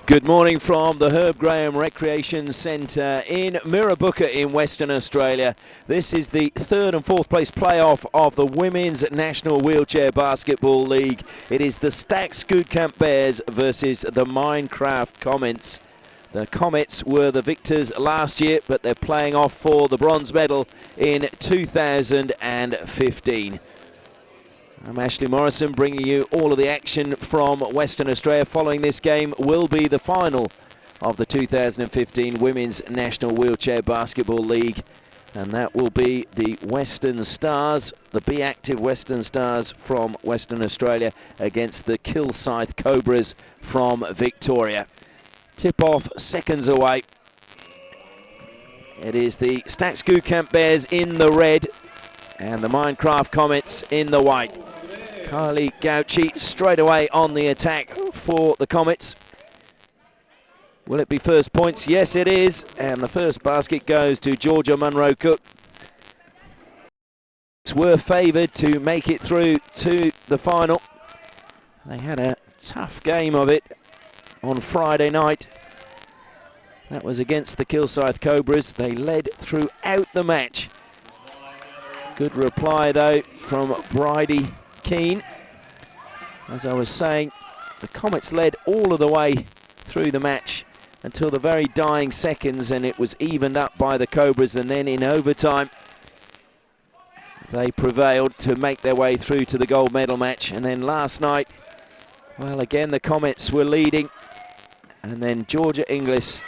Good morning from the Herb Graham Recreation Centre in Mirrabooka in Western Australia. This is the third and fourth place playoff of the Women's National Wheelchair Basketball League. It is the Stags Schoolcamp Bears versus the Minecraft Comets. The Comets were the victors last year, but they're playing off for the bronze medal in 2015. I'm Ashley Morrison, bringing you all of the action from Western Australia. Following this game will be the final of the 2015 Women's National Wheelchair Basketball League. And that will be the Western Stars, the Be Active Western Stars from Western Australia against the Kilsyth Cobras from Victoria. Tip-off seconds away. It is the Stags Schoolcamp Bears in the red and the Minecraft Comets in the white. Kylie Gauci straight away on the attack for the Comets. Will it be first points? Yes, it is. And the first basket goes to Georgia Munro-Cook. Were favoured to make it through to the final. They had a tough game of it on Friday night. That was against the Kilsyth Cobras. They led throughout the match. Good reply, though, from Bridie Keane. As I was saying, the Comets led all of the way through the match until the very dying seconds, and it was evened up by the Cobras, and then in overtime they prevailed to make their way through to the gold medal match. And then last night, well, again the Comets were leading, and then Georgia Inglis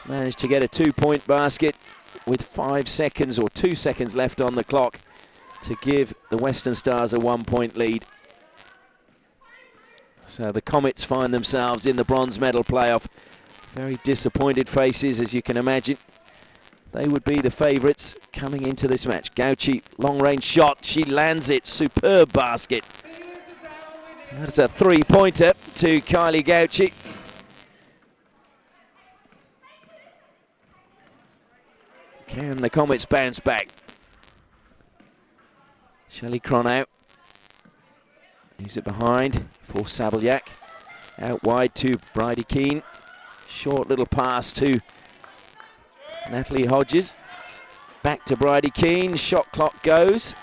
managed to get a 2-point basket with 5 seconds or 2 seconds left on the clock to give the Western Stars a 1-point lead. So the Comets find themselves in the bronze medal playoff. Very disappointed faces, as you can imagine. They would be the favourites coming into this match. Gauci, long-range shot. She lands it. Superb basket. That's a 3-pointer to Kylie Gauci. Can the Comets bounce back? Shelley Cronau. Leaves it behind for Sabalyak. Out wide to Bridie Keane. Short little pass to Natalie Hodges. Back to Bridie Keane. Shot clock goes.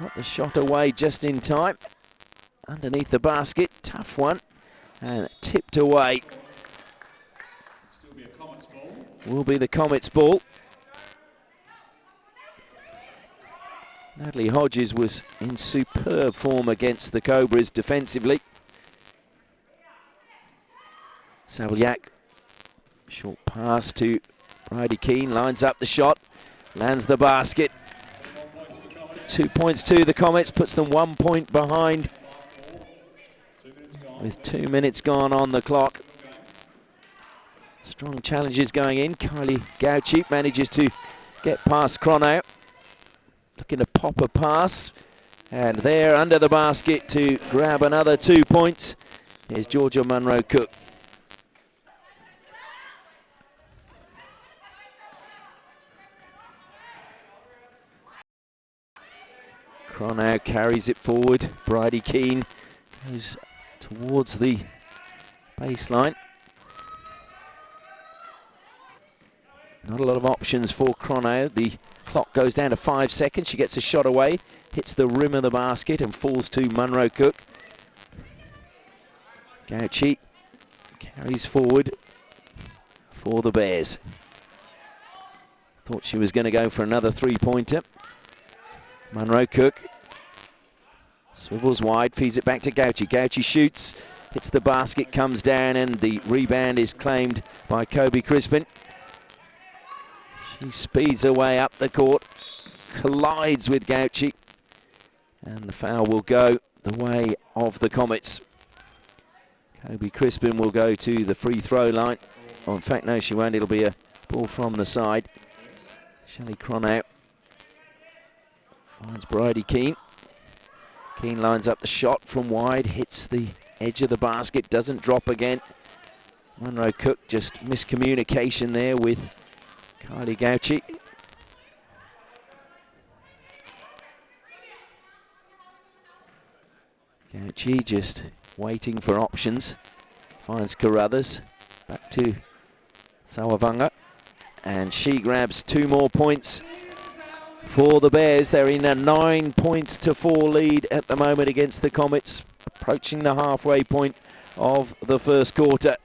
Got the shot away just in time. Underneath the basket. Tough one. And tipped away. Will be the Comets' ball. Natalie Hodges was in superb form against the Cobras defensively. Sabalyak, short pass to Bridie Keane, lines up the shot, lands the basket. 2 points to the Comets, puts them 1 point behind with 2 minutes gone on the clock. Strong challenges going in. Kylie Gauci manages to get past Cronau. Looking to pop a pass, and there under the basket to grab another 2 points is Georgia Munro-Cook. Cronau carries it forward. Bridie Keane goes towards the baseline. Not a lot of options for Cronau. The clock goes down to 5 seconds. She gets a shot away, hits the rim of the basket and falls to Munro-Cook. Gauci carries forward for the Bears. Thought she was going to go for another 3-pointer. Munro-Cook swivels wide, feeds it back to Gauci. Gauci shoots, hits the basket, comes down, and the rebound is claimed by Kobe Crispin. She speeds her way up the court, collides with Gauci, and the foul will go the way of the Comets. Kobe Crispin will go to the free throw line. Oh, in fact, no, she won't. It'll be a ball from the side. Shelley Cronau finds Bridie Keane. Keane lines up the shot from wide, hits the edge of the basket, doesn't drop again. Munro-Cook, just miscommunication there with Kylie Gauci. Gauci just waiting for options. Finds Carruthers. Back to Sawavanga. And she grabs 2 more points for the Bears. They're in a 9 points to 4 lead at the moment against the Comets, approaching the halfway point of the first quarter.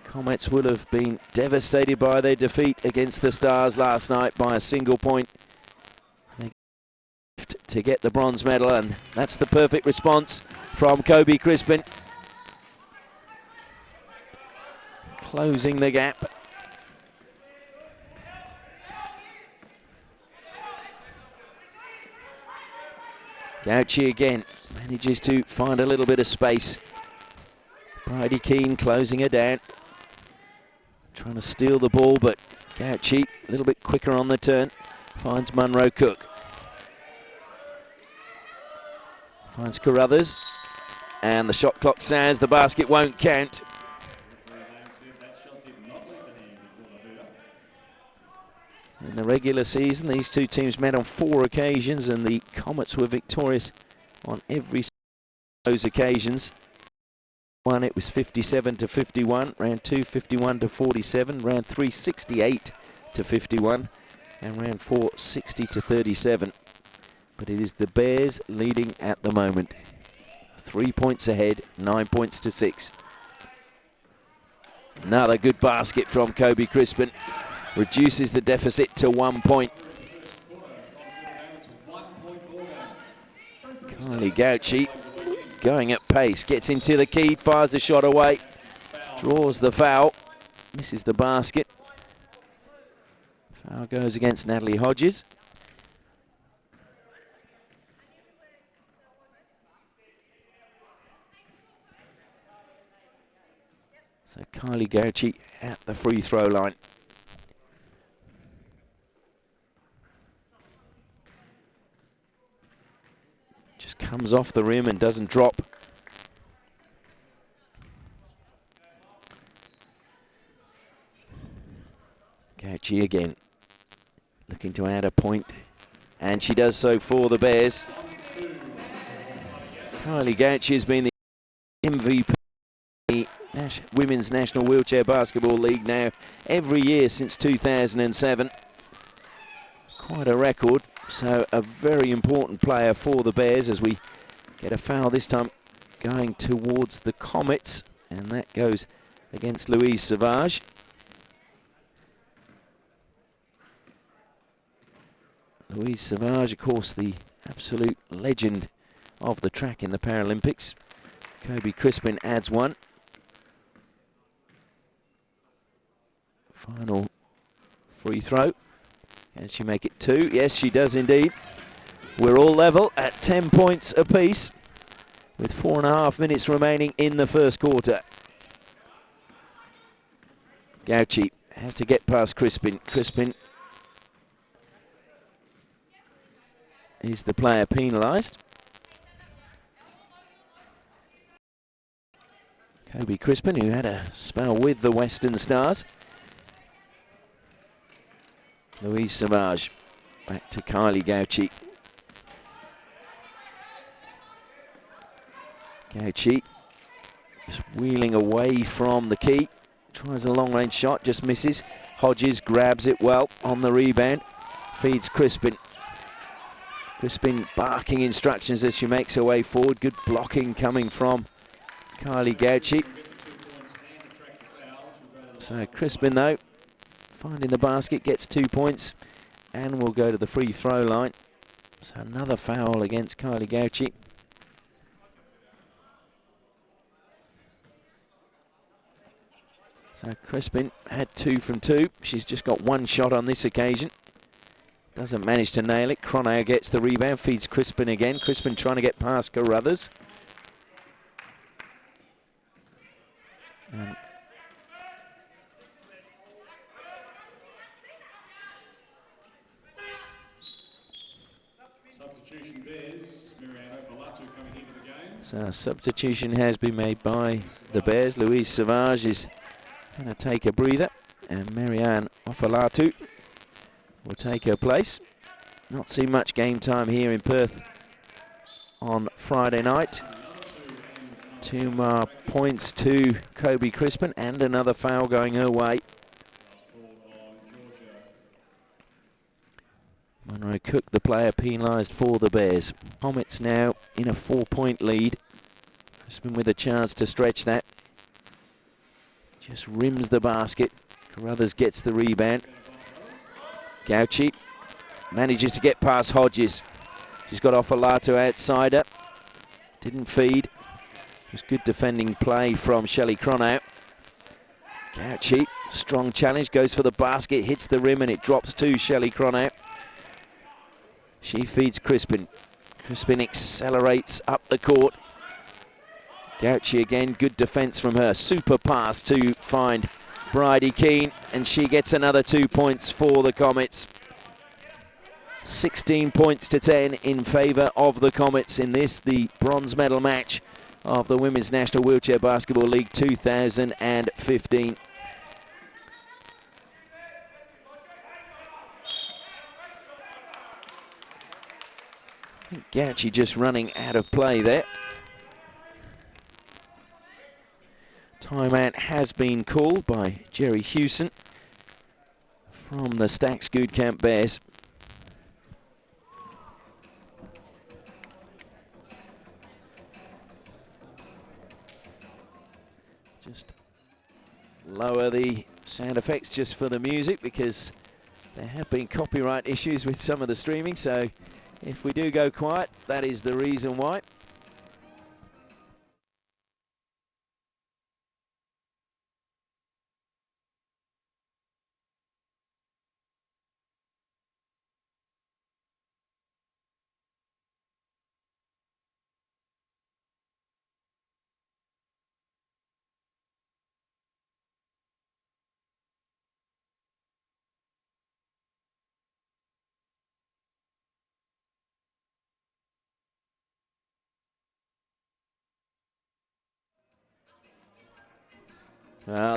Comets will have been devastated by their defeat against the Stars last night by a single point. They to get the bronze medal, and that's the perfect response from Kobe Crispin. Closing the gap. Gauci again manages to find a little bit of space. Bridie Keane closing her down. Trying to steal the ball, but Gauci a little bit quicker on the turn. Finds Munro Cook. Finds Carruthers. And the shot clock says the basket won't count. In the regular season, these two teams met on 4 occasions, and the Comets were victorious on every of those occasions. One, it was 57-51, round 2, 51-47, round 3, 68-51, and round 4, 60-37. But it is the Bears leading at the moment. 3 points ahead, 9 points to 6. Another good basket from Kobe Crispin. Reduces the deficit to 1 point. Kylie Gauci going at pace, gets into the key, fires the shot away, draws the foul, misses the basket. Foul goes against Natalie Hodges. So Kylie Gauci at the free throw line. Just comes off the rim and doesn't drop. Gauci again, looking to add a point, and she does so for the Bears. Kylie Gauci has been the MVP of the Women's National Wheelchair Basketball League now every year since 2007. Quite a record. So a very important player for the Bears as we get a foul this time going towards the Comets, and that goes against Louise Savage. Louise Savage, of course, the absolute legend of the track in the Paralympics. Kobe Crispin adds 1. Final free throw. Can she make it 2? Yes, she does indeed. We're all level at 10 points apiece with 4.5 minutes remaining in the first quarter. Gauci has to get past Crispin. Crispin is the player penalised. Kobe Crispin, who had a spell with the Western Stars. Louise Savage, back to Kylie Gauci. Gauci just wheeling away from the key. Tries a long-range shot, just misses. Hodges grabs it well on the rebound. Feeds Crispin. Crispin barking instructions as she makes her way forward. Good blocking coming from Kylie Gauci. So Crispin, though, finding the basket, gets 2 points and will go to the free throw line. So another foul against Kylie Gauci. So Crispin had 2 from 2. She's just got 1 shot on this occasion. Doesn't manage to nail it. Cronau gets the rebound, feeds Crispin again. Crispin trying to get past Carruthers. And so substitution has been made by the Bears. Louise Savage is going to take a breather, and Marianne Ofalatu will take her place. Not seen much game time here in Perth on Friday night. 2 more points to Kobe Crispin and another foul going her way. Munro Cook, the player penalised for the Bears. Comets now in a 4-point lead. Crispin with a chance to stretch that. Just rims the basket. Carruthers gets the rebound. Gauci manages to get past Hodges. She's got Ofolato outside her. Didn't feed. It was good defending play from Shelley Cronau. Gauci, strong challenge, goes for the basket, hits the rim and it drops to Shelley Cronau. She feeds Crispin. Crispin accelerates up the court. Gauci again, good defense from her. Super pass to find Bridie Keane, and she gets another 2 points for the Comets. 16 points to 10 in favour of the Comets in this, the bronze medal match of the Women's National Wheelchair Basketball League 2015. I think Gauci just running out of play there. Timeout has been called by Jerry Hewson from the Stags Good Camp Bears. Just lower the sound effects just for the music because there have been copyright issues with some of the streaming, so if we do go quiet, that is the reason why.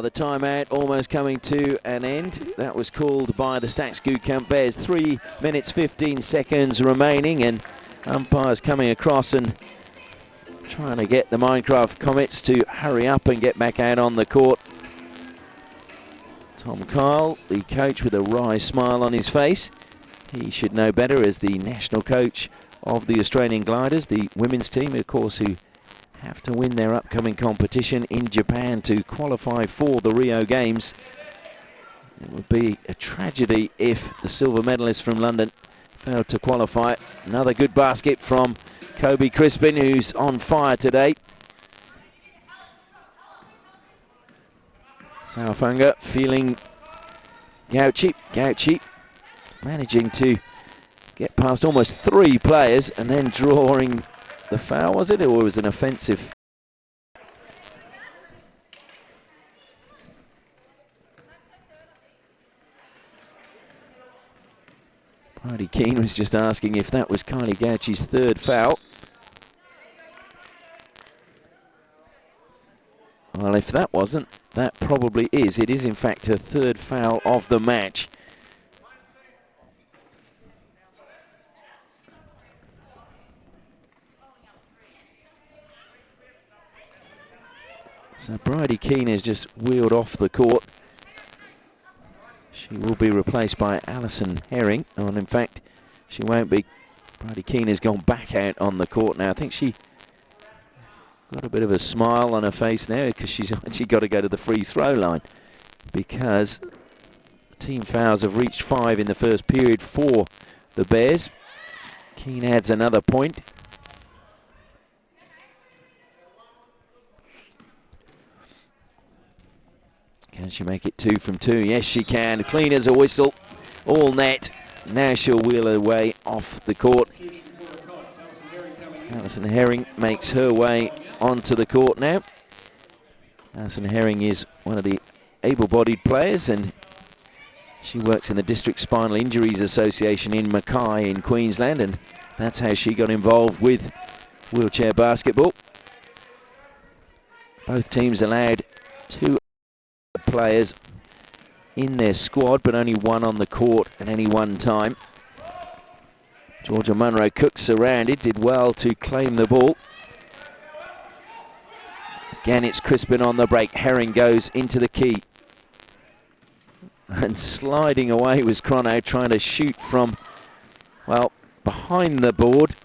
The timeout almost coming to an end. That was called by the Stags Good Camp Bears. 3 minutes 15 seconds remaining, and umpires coming across and trying to get the Minecraft Comets to hurry up and get back out on the court. Tom Kyle, the coach, with a wry smile on his face. He should know better as the national coach of the Australian Gliders, the women's team, of course, who have to win their upcoming competition in Japan to qualify for the Rio Games. It would be a tragedy if the silver medalist from London failed to qualify. Another good basket from Kobe Crispin, who's on fire today. Saufunga feeling Gauci. Gauci managing to get past almost 3 players and then drawing the foul, was it, or was it an offensive? Bridie Keane was just asking if that was Kylie Gauci's 3rd foul. Well, if that wasn't, that probably is. It is, in fact, her 3rd foul of the match. So Bridie Keane has just wheeled off the court. She will be replaced by Alison Herring, and in fact, she won't be. Bridie Keane has gone back out on the court now. I think she got a bit of a smile on her face now because she's actually got to go to the free throw line because team fouls have reached 5 in the first period for the Bears. Keane adds another point. Can she make it 2 from 2? Yes, she can. Clean as a whistle. All net. Now she'll wheel her way off the court. Alison Herring makes her way onto the court now. Alison Herring is one of the able-bodied players, and she works in the District Spinal Injuries Association in Mackay in Queensland, and that's how she got involved with wheelchair basketball. Both teams allowed 2 players in their squad, but only 1 on the court at any one time. Georgia Munro Cook surrounded, did well to claim the ball. Again, it's Crispin on the break. Herring goes into the key. And sliding away was Chrono, trying to shoot from, well, behind the board.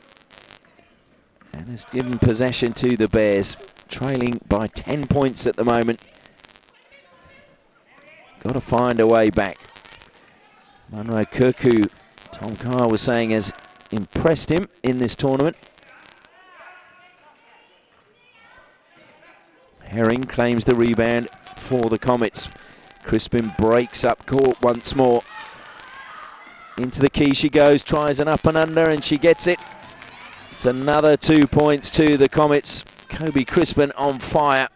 And has given possession to the Bears, trailing by 10 points at the moment. Got to find a way back. Munro Cook, who Tom Carr was saying has impressed him in this tournament. Herring claims the rebound for the Comets. Crispin breaks up court once more. Into the key she goes, tries an up and under, and she gets it. It's another 2 points to the Comets. Kobe Crispin on fire.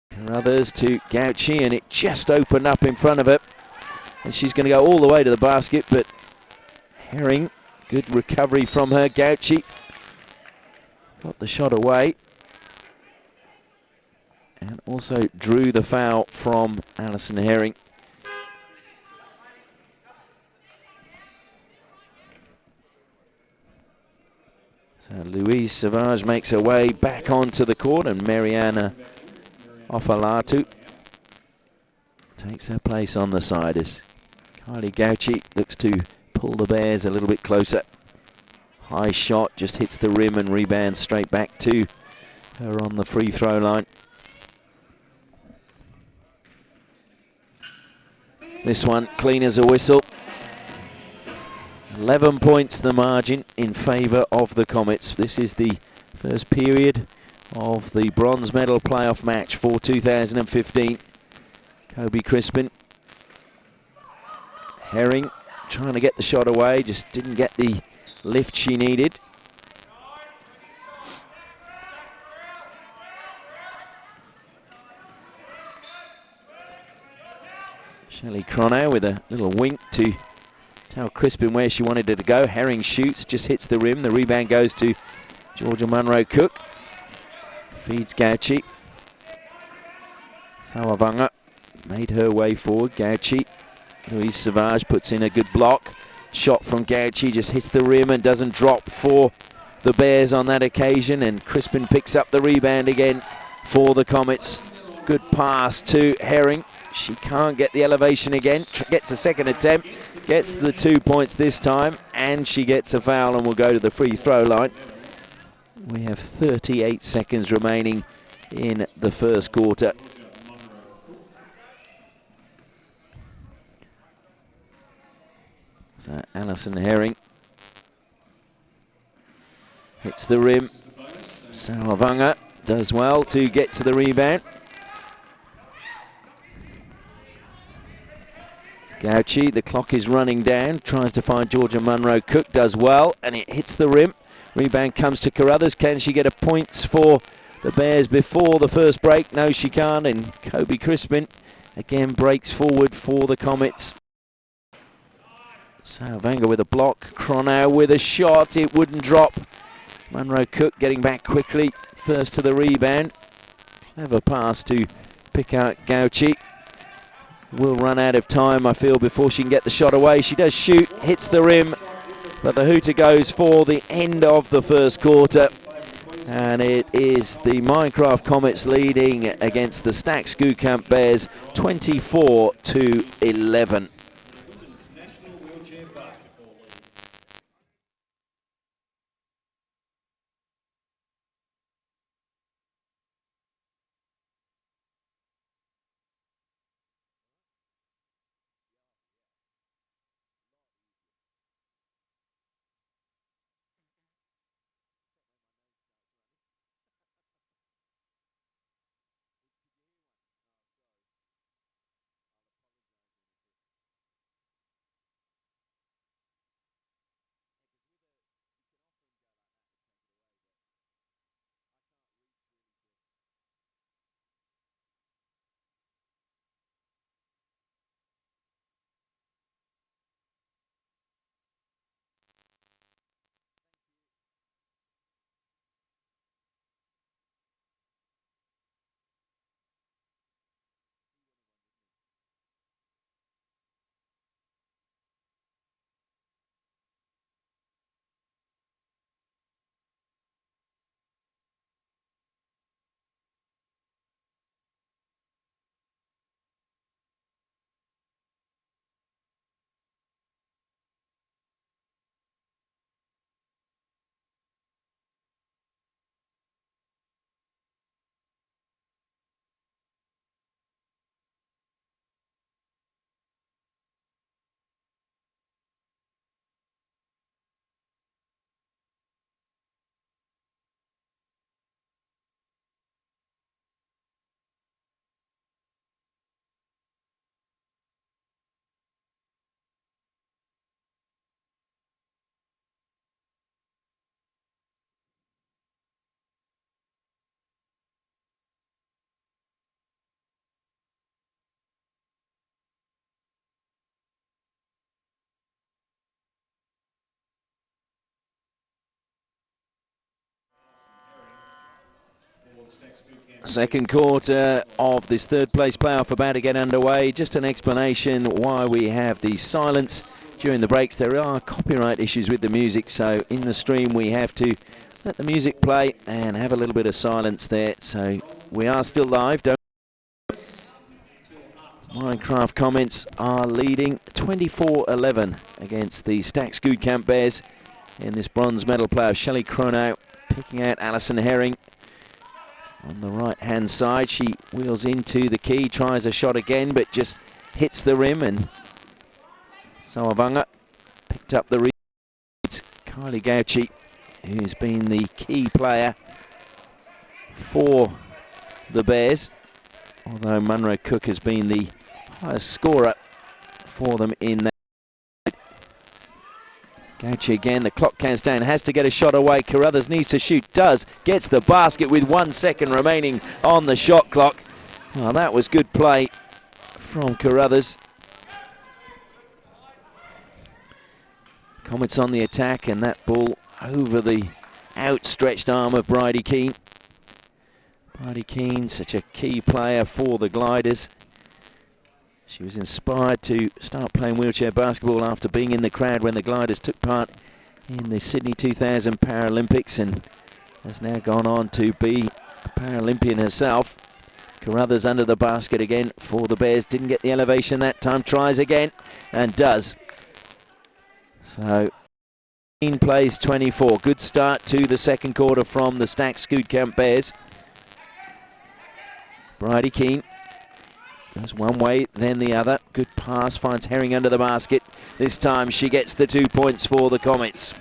Carruthers to Gauci, and it just opened up in front of her. And she's going to go all the way to the basket, but Herring, good recovery from her. Gauci got the shot away. And also drew the foul from Alison Herring. So Louise Savage makes her way back onto the court, and Mariana Ofalatu takes her place on the side as Kylie Gauci looks to pull the Bears a little bit closer. High shot, just hits the rim and rebounds straight back to her on the free throw line. This one clean as a whistle. 11 points the margin in favour of the Comets. This is the first period of the bronze medal playoff match for 2015. Kobe Crispin. Herring trying to get the shot away, just didn't get the lift she needed. Shelley Chrono with a little wink to tell Crispin where she wanted her to go. Herring shoots, just hits the rim. The rebound goes to Georgia Munro Cook. Feeds Gauci. Sawavanga made her way forward. Gauci. Louise Savage puts in a good block. Shot from Gauci just hits the rim and doesn't drop for the Bears on that occasion. And Crispin picks up the rebound again for the Comets. Good pass to Herring. She can't get the elevation again. Gets a second attempt. Gets the 2 points this time. And she gets a foul and will go to the free throw line. We have 38 seconds remaining in the first quarter. So Alison Herring hits the rim. Sawavanga does well to get to the rebound. Gauci, the clock is running down, tries to find Georgia Munro Cook, does well, and it hits the rim. Rebound comes to Carruthers. Can she get a points for the Bears before the first break? No, she can't, and Kobe Crispin again breaks forward for the Comets. Sawavanga with a block, Chrono with a shot, it wouldn't drop. Munro Cook getting back quickly, first to the rebound. Clever pass to pick out Gauci. Will run out of time, I feel, before she can get the shot away. She does shoot, hits the rim, but the hooter goes for the end of the first quarter. And it is the Minecraft Comets leading against the Stack Schoolcamp Bears 24-11. Second quarter of this third place playoff about to get underway. Just an explanation why we have the silence during the breaks. There are copyright issues with the music, so in the stream we have to let the music play and have a little bit of silence there. So we are still live. Minecraft Comments are leading 24-11 against the Stax Goodcamp Bears in this bronze medal playoff. Shelley Cronau picking out Alison Herring. On the right-hand side, she wheels into the key, tries a shot again, but just hits the rim, and Sawavanga picked up the read. It's Kylie Gauci, who's been the key player for the Bears, although Munro Cook has been the highest scorer for them in that. Gauci again, the clock counts down, has to get a shot away. Carruthers needs to shoot, does, gets the basket with 1 second remaining on the shot clock. Well, that was good play from Carruthers. Comets on the attack, and that ball over the outstretched arm of Bridie Keane. Bridie Keane, such a key player for the Gliders. She was inspired to start playing wheelchair basketball after being in the crowd when the Gliders took part in the Sydney 2000 Paralympics, and has now gone on to be a Paralympian herself. Carruthers under the basket again for the Bears. Didn't get the elevation that time. Tries again and does. So, Keane plays 24. Good start to the second quarter from the Stax Goodcamp Bears. Bridie Keane goes one way, then the other. Good pass, finds Herring under the basket. This time she gets the 2 points for the Comets.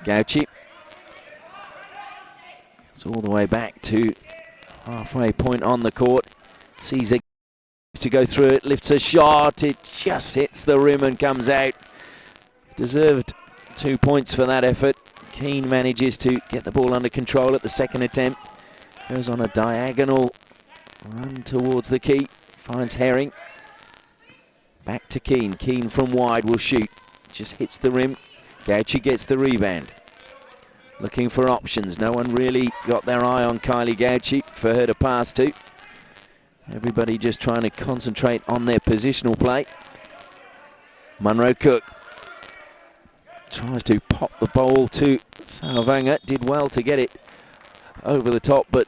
Gauci. It's all the way back to halfway point on the court. Sees it to go through it, lifts a shot. It just hits the rim and comes out. Deserved 2 points for that effort. Keane manages to get the ball under control at the second attempt. Goes on a diagonal run towards the key. Finds Herring. Back to Keane. Keane from wide will shoot. Just hits the rim. Gauci gets the rebound. Looking for options. No one really got their eye on Kylie Gauci for her to pass to. Everybody just trying to concentrate on their positional play. Munro Cook tries to pop the ball to Sawavanga. Did well to get it over the top, but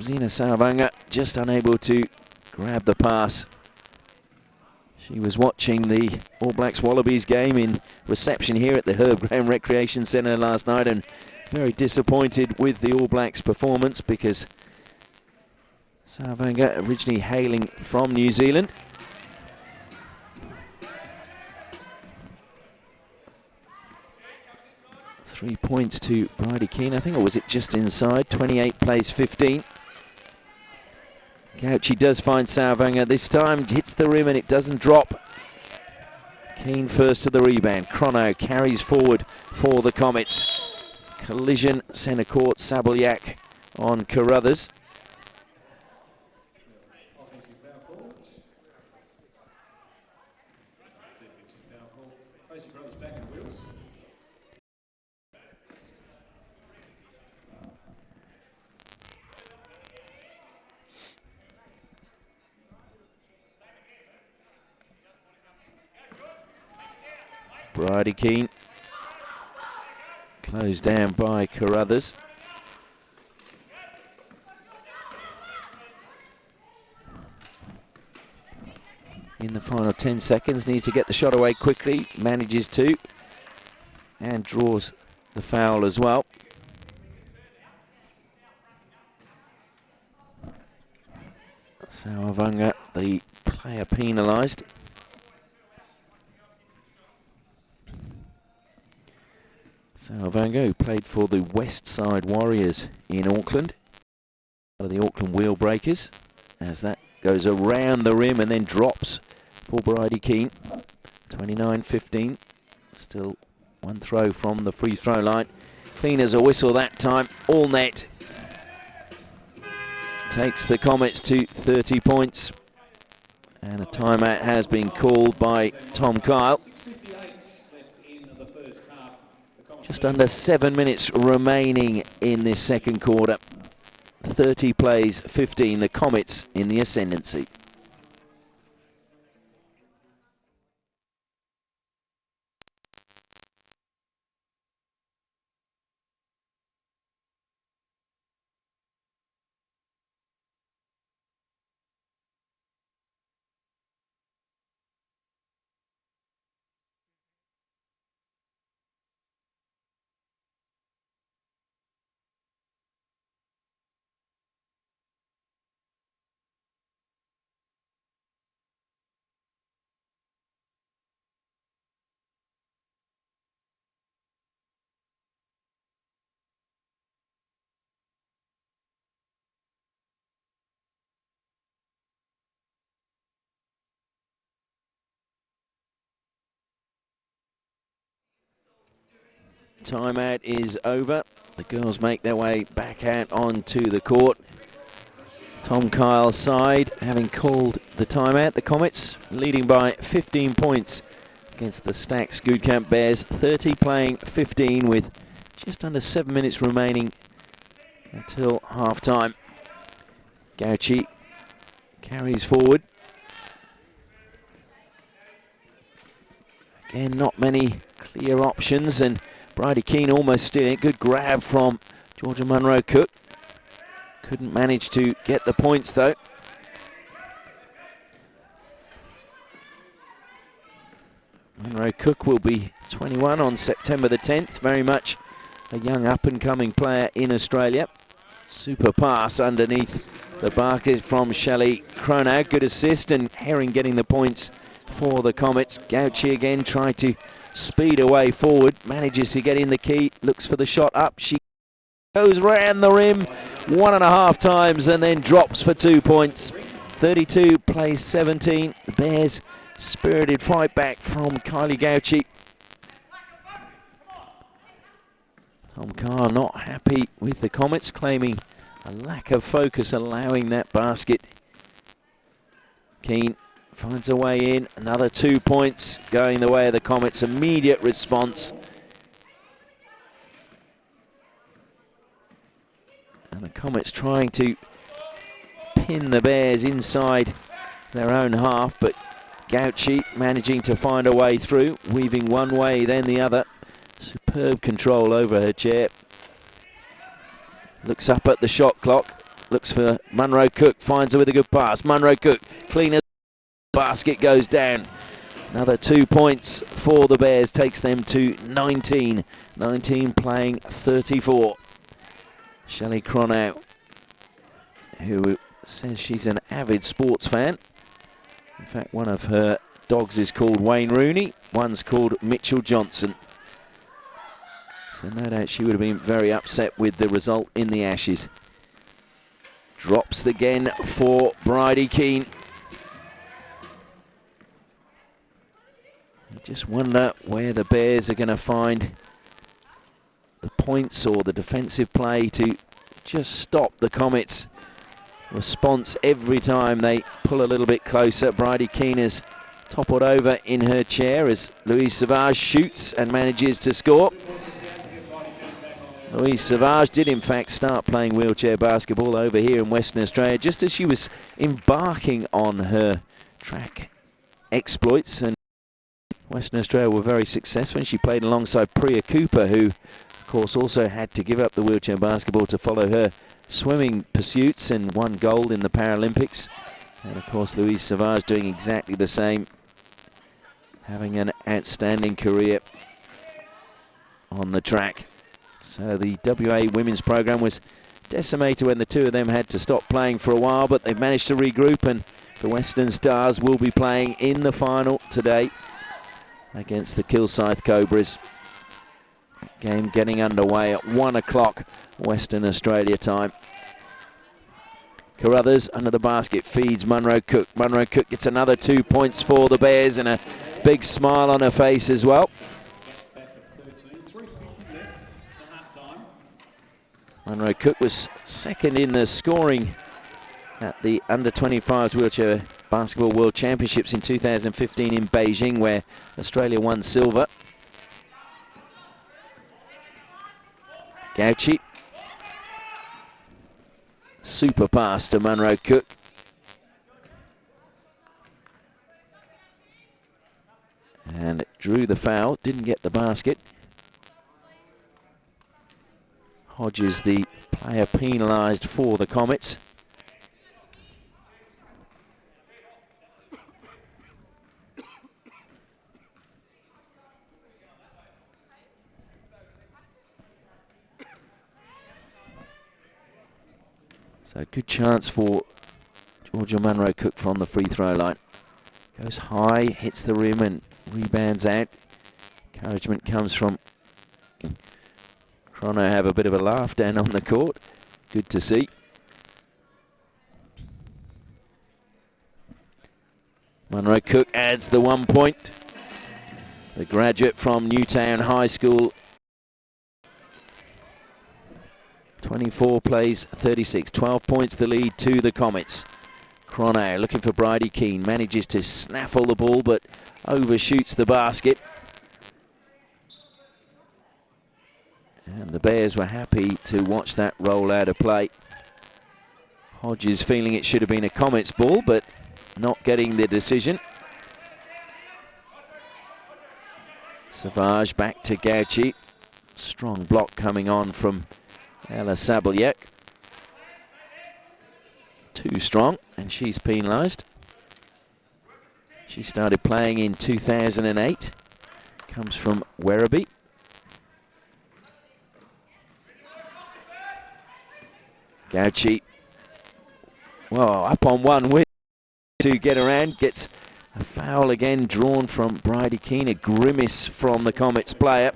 Zina Sawavanga just unable to grab the pass. She was watching the All Blacks Wallabies game in reception here at the Herb Graham Recreation Centre last night, and very disappointed with the All Blacks performance because Sawavanga, originally hailing from New Zealand, .3 points to Bridie Keane. I think, or was it just inside? 28 plays 15. Gauci does find Sawavanga. This time hits the rim and it doesn't drop. Keane first to the rebound. Chrono carries forward for the Comets. Collision, centre court, Sabalyak on Carruthers. Bridie Keane, closed down by Carruthers. In the final 10 seconds, needs to get the shot away quickly, manages to, and draws the foul as well. Sawavanga, the player penalised. Sawavanga, who played for the West Side Warriors in Auckland, part of the Auckland Wheel Breakers, as that goes around the rim and then drops for Bridie Keane. 29-15, still one throw from the free throw line. Clean as a whistle that time, all net. Takes the Comets to 30 points. And a timeout has been called by Tom Kyle. Just under 7 minutes remaining in this second quarter. 30 plays, 15, the Comets in the ascendancy. Timeout is over. The girls make their way back out onto the court. Tom Kyle's side, having called the timeout, the Comets leading by 15 points against the Stags Goodcamp Bears. 30 playing 15 with just under 7 minutes remaining until half-time. Gauci carries forward. Again, not many clear options, and Bridie Keane almost stealing it. Good grab from Georgia Munro Cook. Couldn't manage to get the points though. Munro Cook will be 21 on September the 10th. Very much a young up-and-coming player in Australia. Super pass underneath the basket from Shelley Cronau. Good assist, and Herring getting the points for the Comets. Gauci again tried to speed away forward. Manages to get in the key. Looks for the shot up. She goes round the rim 1.5 times and then drops for 2 points. 32 plays 17. The Bears spirited fight back from Kylie Gauci. Tom Carr not happy with the Comets, claiming a lack of focus allowing that basket. Keane finds a way in. Another 2 points going the way of the Comets. Immediate response. And the Comets trying to pin the Bears inside their own half, but Gauci managing to find a way through, weaving one way then the other. Superb control over her chair. Looks up at the shot clock. Looks for Munro Cook. Finds her with a good pass. Munro Cook, clean as basket goes down. Another 2 points for the Bears. Takes them to 19. 19 playing 34. Shelley Cronau, who says she's an avid sports fan. In fact, one of her dogs is called Wayne Rooney. One's called Mitchell Johnson. So no doubt she would have been very upset with the result in the Ashes. Drops again for Bridie Keane. I just wonder where the Bears are going to find the points or the defensive play to just stop the Comets' response every time they pull a little bit closer. Bridie Keane has toppled over in her chair as Louise Savage shoots and manages to score. Louise Savage did in fact start playing wheelchair basketball over here in Western Australia just as she was embarking on her track exploits, and Western Australia were very successful, and she played alongside Priya Cooper, who of course also had to give up the wheelchair basketball to follow her swimming pursuits and won gold in the Paralympics. And of course Louise Savage doing exactly the same, having an outstanding career on the track. So the WA women's program was decimated when the two of them had to stop playing for a while, but they've managed to regroup, and the Western Stars will be playing in the final today against the Kilsyth Cobras. Game getting underway at 1 o'clock Western Australia time. Carruthers under the basket feeds Munro Cook. Munro Cook gets another 2 points for the Bears and a big smile on her face as well. Munro Cook was second in the scoring at the Under-25s Wheelchair Basketball World Championships in 2015 in Beijing, where Australia won silver. Gauci. Super pass to Munro Cook. And drew the foul, didn't get the basket. Hodges, the player penalised for the Comets. So good chance for Georgia Munro Cook from the free throw line. Goes high, hits the rim and rebounds out. Encouragement comes from Chrono. Have a bit of a laugh down on the court. Good to see. Munro Cook adds the 1 point. The graduate from Newtown High School. 24 plays 36, 12 points the lead to the Comets. Chrono looking for Bridie Keane, manages to snaffle the ball but overshoots the basket. And the Bears were happy to watch that roll out of play. Hodges feeling it should have been a Comets ball but not getting the decision. Savage back to Gauci. Strong block coming on from Ella Sabeljak. Too strong, and she's penalised. She started playing in 2008. Comes from Werribee. Gauci, well, up on one with to get around. Gets a foul again drawn from Bridie Keane. A grimace from the Comets player.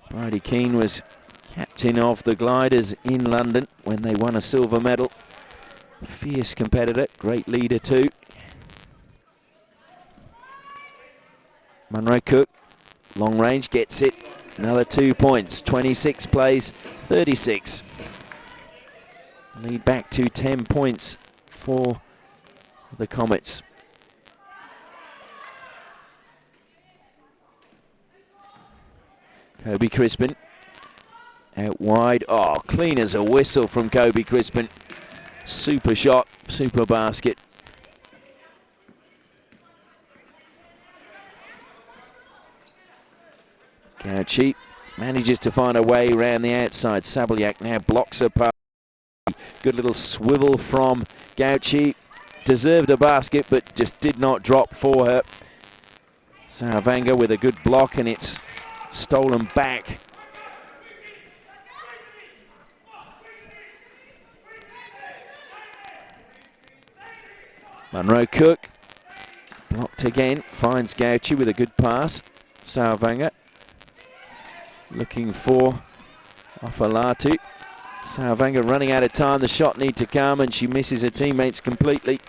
Bridie Keane was captain of the Gliders in London when they won a silver medal. Fierce competitor, great leader too. Munro Cook, long range, gets it. Another 2 points, 26 plays, 36. Lead back to 10 points for the Comets. Kobe Crispin out wide. Oh, clean as a whistle from Kobe Crispin. Super shot, super basket. Gauci manages to find a way around the outside. Sabeljak now blocks her pass. Good little swivel from Gauci. Deserved a basket, but just did not drop for her. Saravanga with a good block, and it's stolen back. Munro Cook blocked again, finds Gauci with a good pass. Saravanga looking for Afalatu. Saravanga running out of time, the shot need to come, and she misses her teammates completely.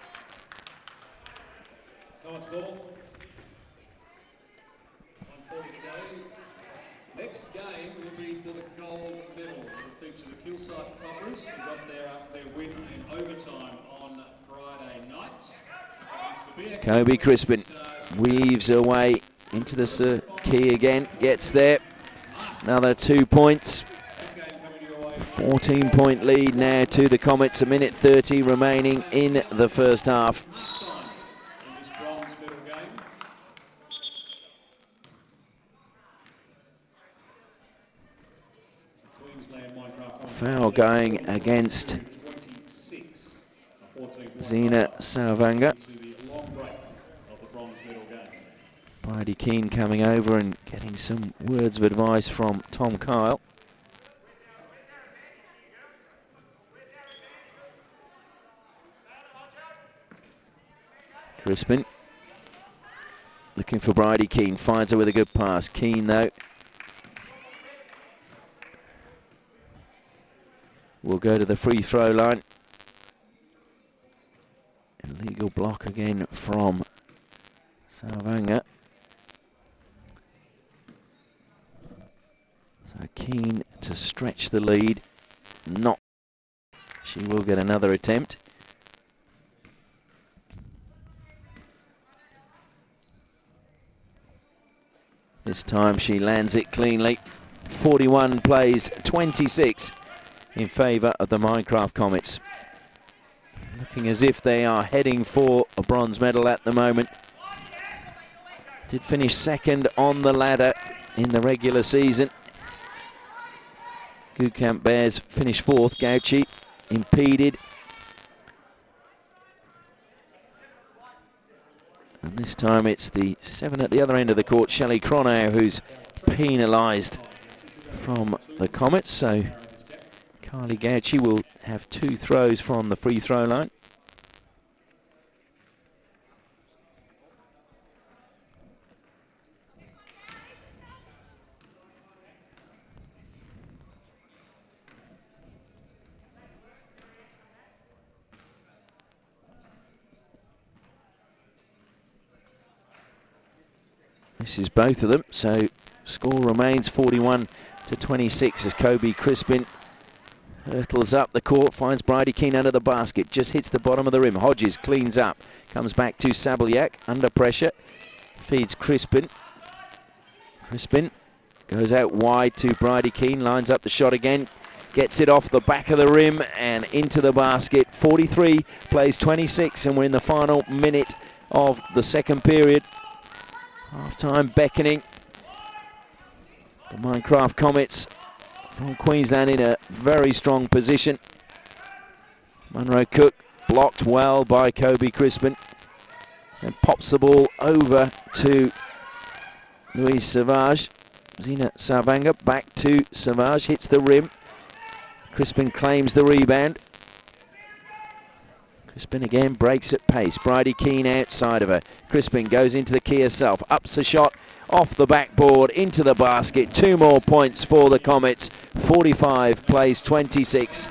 Next game will be for the gold medal. It'll feature the Kilsyth Cobras, who got their win in overtime on Friday night. Kobe Crispin weaves her way into the key again, gets there. Another 2 points. 14-point lead now to the Comets. A minute 30 remaining in the first half. Foul going against Zena Saravanga. Bridie Keane coming over and getting some words of advice from Tom Kyle. Crispin looking for Bridie Keane, finds her with a good pass. Keane though will go to the free throw line. Illegal block again from Saravanga. So Keane to stretch the lead. Not. She will get another attempt. This time she lands it cleanly. 41 plays 26 in favour of the Minecraft Comets. Looking as if they are heading for a bronze medal at the moment. Did finish second on the ladder in the regular season. Gukamp Bears finished fourth. Gauchi impeded. And this time it's the 7 at the other end of the court, Shelley Cronau, who's penalised from the Comets. So Kylie Gauchi will have 2 throws from the free throw line. This is both of them, so score remains 41-26 as Kobe Crispin hurtles up the court, finds Bridie Keane under the basket, just hits the bottom of the rim. Hodges cleans up, comes back to Sabelyak, under pressure, feeds Crispin. Crispin goes out wide to Bridie Keane, lines up the shot again, gets it off the back of the rim and into the basket. 43 plays 26, and we're in the final minute of the second period. Half-time beckoning. The Minecraft Comets from Queensland in a very strong position. Munro Cook blocked well by Kobe Crispin and pops the ball over to Louise Savage. Zina Savanga back to Savage, hits the rim. Crispin claims the rebound. Crispin again breaks at pace. Bridie Keane outside of her. Crispin goes into the key herself. Ups the shot off the backboard into the basket. 2 more points for the Comets. 45 plays 26.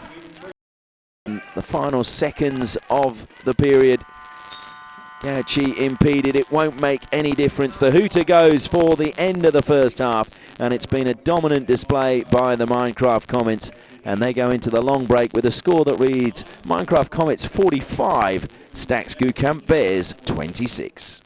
In the final seconds of the period, Gauchi impeded. It won't make any difference. The hooter goes for the end of the first half, and it's been a dominant display by the Minecraft Comets, and they go into the long break with a score that reads Minecraft Comets 45, Stax Gukamp Bears 26.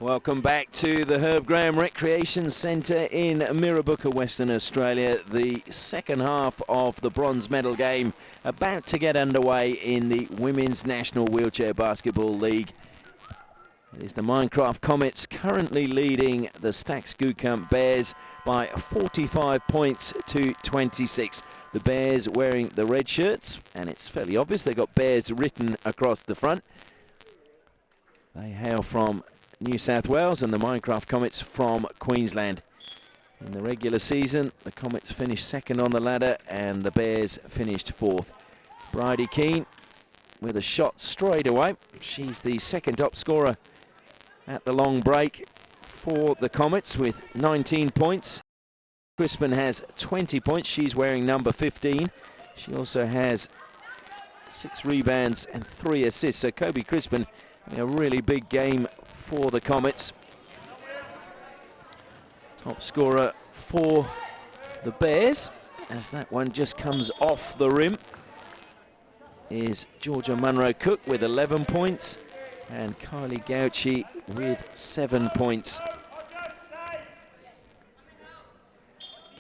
Welcome back to the Herb Graham Recreation Centre in Mirrabooka, Western Australia. The second half of the bronze medal game about to get underway in the Women's National Wheelchair Basketball League. It is the Minecraft Comets currently leading the Stax Gukamp Bears by 45 points to 26. The Bears wearing the red shirts, and it's fairly obvious they've got Bears written across the front. They hail from New South Wales, and the Minecraft Comets from Queensland. In the regular season, the Comets finished second on the ladder and the Bears finished fourth. Bridie Keane with a shot straight away. She's the second top scorer at the long break for the Comets with 19 points. Crispin has 20 points. She's wearing number 15. She also has 6 rebounds and 3 assists. So Kobe Crispin having a really big game for the Comets. Top scorer for the Bears, as that one just comes off the rim, is Georgia Munro-Cook with 11 points and Kylie Gauchi with 7 points.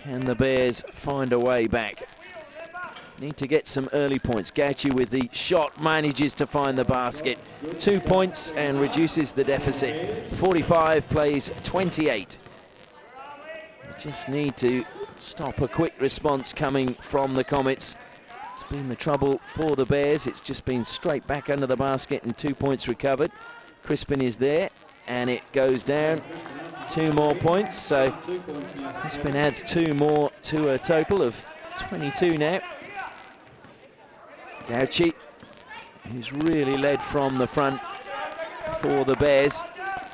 Can the Bears find a way back? Need to get some early points. Gauchi with the shot manages to find the basket. 2 points and reduces the deficit. 45 plays 28. We just need to stop a quick response coming from the Comets. It's been the trouble for the Bears. It's just been straight back under the basket and 2 points recovered. Crispin is there and it goes down. 2 more points. So Crispin adds 2 more to a total of 22 now. Gauchi, who's really led from the front for the Bears,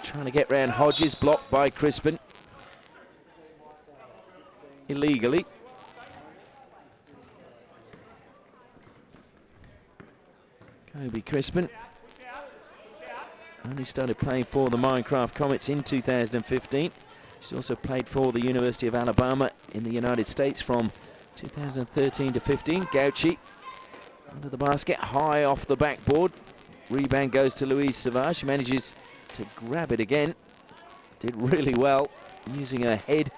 trying to get round Hodges, blocked by Crispin illegally. Kobe Crispin only started playing for the Minecraft Comets in 2015. She's also played for the University of Alabama in the United States from 2013 to 15. Gauchi under the basket, high off the backboard. Rebound goes to Louise Savage. She manages to grab it again. Did really well using her head.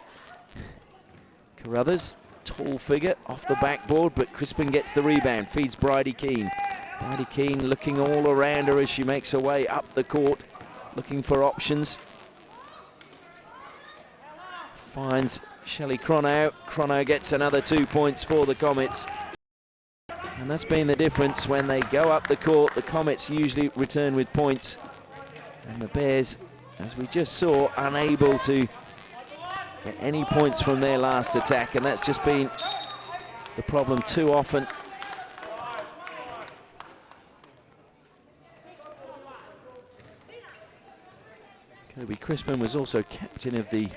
Carruthers, tall figure off the backboard, but Crispin gets the rebound, feeds Bridie Keane. Bridie Keane looking all around her as she makes her way up the court, looking for options. Finds Shelley Cronow. Cronow gets another 2 points for the Comets. And that's been the difference. When they go up the court, the Comets usually return with points. And the Bears, as we just saw, unable to get any points from their last attack. And that's just been the problem too often. Kobe Crispin was also captain of the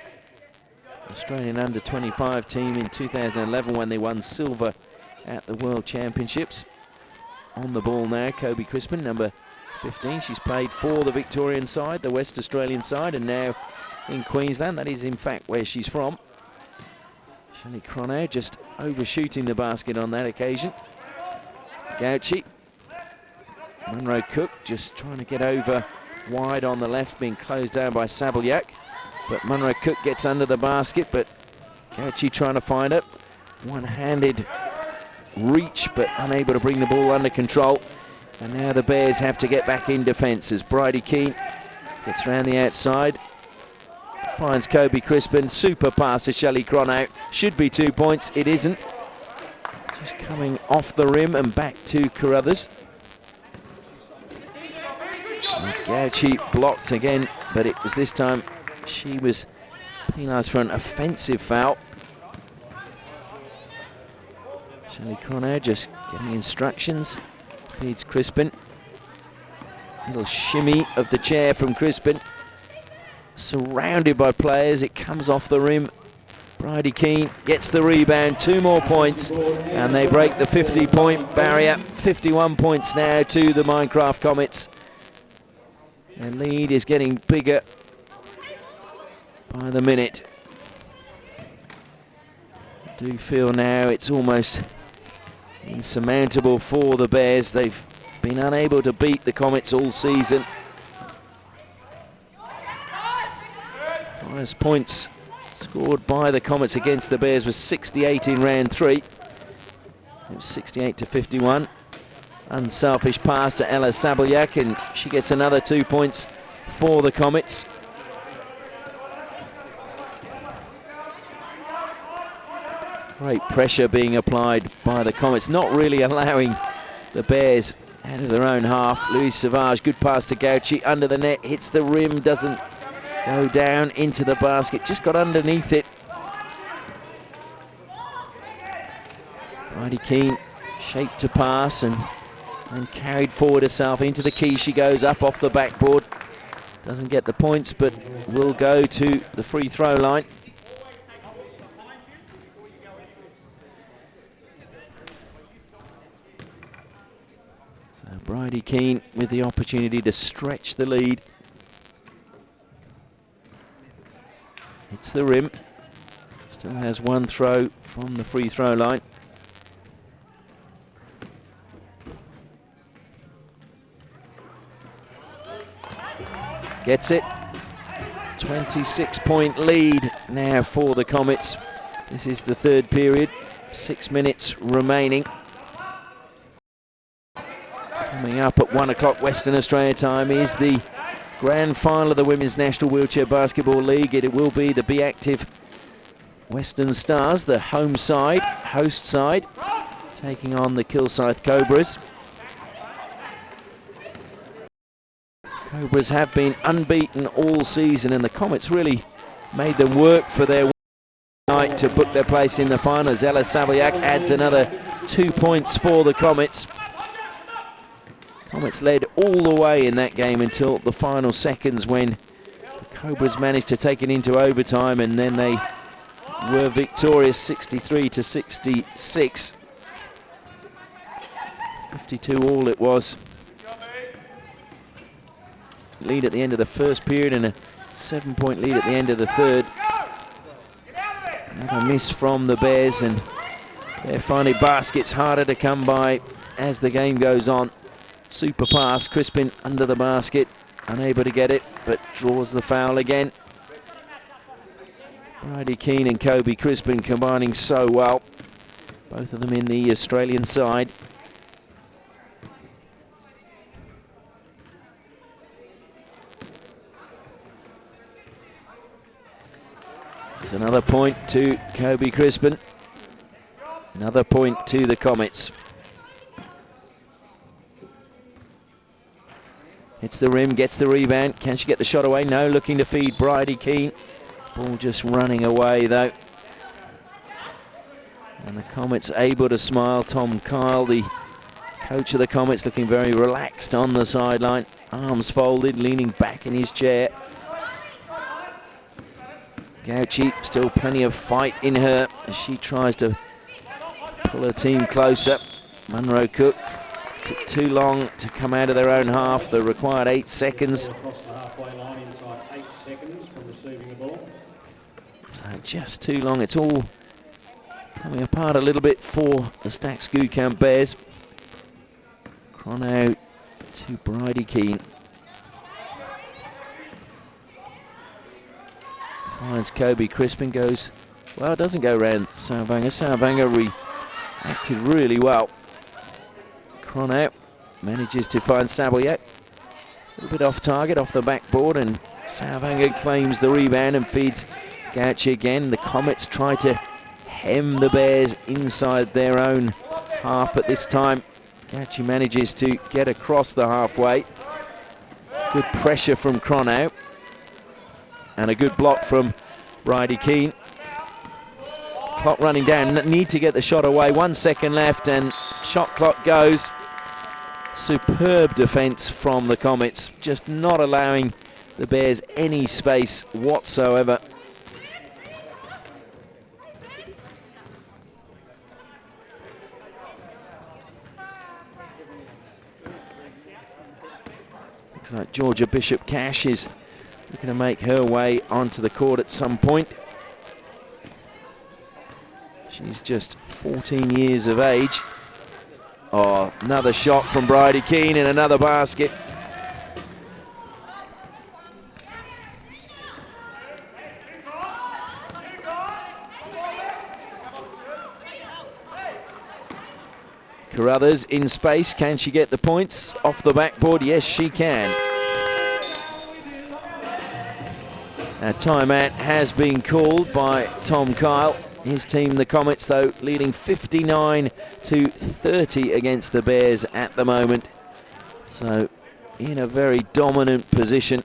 Australian under-25 team in 2011 when they won silver at the World Championships. On the ball now, Kobe Crispin, number 15. She's played for the Victorian side, the West Australian side, and now in Queensland. That is, in fact, where she's from. Shelley Cronow just overshooting the basket on that occasion. Gauchi. Munro-Cook just trying to get over wide on the left, being closed down by Sabelyak. But Munro-Cook gets under the basket, but Gauchi trying to find it. One-handed reach, but unable to bring the ball under control. And now the Bears have to get back in defence as Bridie Keane gets round the outside. Finds Kobe Crispin. Super pass to Shelley Cronow. Should be 2 points. It isn't. Just coming off the rim and back to Carruthers. Gauchi blocked again, but it was this time she was penalised for an offensive foul. Shelley Cronow just getting instructions. Feeds Crispin. Little shimmy of the chair from Crispin. Surrounded by players, it comes off the rim. Bridie Keane gets the rebound, 2 more points, and they break the 50-point barrier. 51 points now to the Minecraft Comets. Their lead is getting bigger by the minute. I do feel now it's almost insurmountable for the Bears. They've been unable to beat the Comets all season. Highest points scored by the Comets against the Bears was 68 in round 3. It was 68 to 51. Unselfish pass to Ella Sabelyak, and she gets another 2 points for the Comets. Great pressure being applied by the Comets, not really allowing the Bears out of their own half. Louise Savage, good pass to Gauci, under the net, hits the rim, doesn't go down into the basket, just got underneath it. Bridie Keane shaped to pass and carried forward herself into the key. She goes up off the backboard. Doesn't get the points, but will go to the free throw line. So Bridie Keane with the opportunity to stretch the lead. Hits the rim. Still has one throw from the free throw line. Gets it. 26-point lead now for the Comets. This is the third period. 6 minutes remaining. Coming up at 1 o'clock Western Australia time is the grand final of the Women's National Wheelchair Basketball League. It will be the Be Active Western Stars, the home side, host side, taking on the Kilsyth Cobras. Cobras have been unbeaten all season, and the Comets really made them work for their night to book their place in the finals. Ella Sabelyak adds another 2 points for the Comets. Comets led all the way in that game until the final seconds, when the Cobras managed to take it into overtime, and then they were victorious 63 to 66. 52 all it was. Lead at the end of the first period and a 7-point lead at the end of the third. Another miss from the Bears, and they're finding baskets harder to come by as the game goes on. Super pass, Crispin under the basket, unable to get it, but draws the foul again. Bridie Keane and Kobe Crispin combining so well, both of them in the Australian side. It's another point to Kobe Crispin. Another point to the Comets. Hits the rim, gets the rebound. Can she get the shot away? No, looking to feed Bridie Keane. Ball just running away though. And the Comets able to smile. Tom Kyle, the coach of the Comets, looking very relaxed on the sideline. Arms folded, leaning back in his chair. Gauci, still plenty of fight in her as she tries to pull her team closer. Munro Cook took too long to come out of their own half. The required 8 seconds. Across the halfway line inside 8 seconds from receiving the ball. So just too long. It's all coming apart a little bit for the Stack Scoot Camp Bears. Chrono to Bridie Keane. Finds Kobe Crispin, goes, well, doesn't go around Salvanga. Salvanga reacted really well. Chrono manages to find Sabelyak. A little bit off target, off the backboard, and Salvanga claims the rebound and feeds Gauci again. The Comets try to hem the Bears inside their own half, but this time Gauci manages to get across the halfway. Good pressure from Chrono. And a good block from Bridie Keane. Clock running down, need to get the shot away. 1 second left and shot clock goes. Superb defense from the Comets, just not allowing the Bears any space whatsoever. Looks like Georgia Bishop-Cash is looking to make her way onto the court at some point. She's just 14 years of age. Oh, another shot from Bridie Keane and another basket. Carruthers in space. Can she get the points off the backboard? Yes, she can. A timeout has been called by Tom Kyle. His team, the Comets, though, leading 59-30 against the Bears at the moment. So in a very dominant position.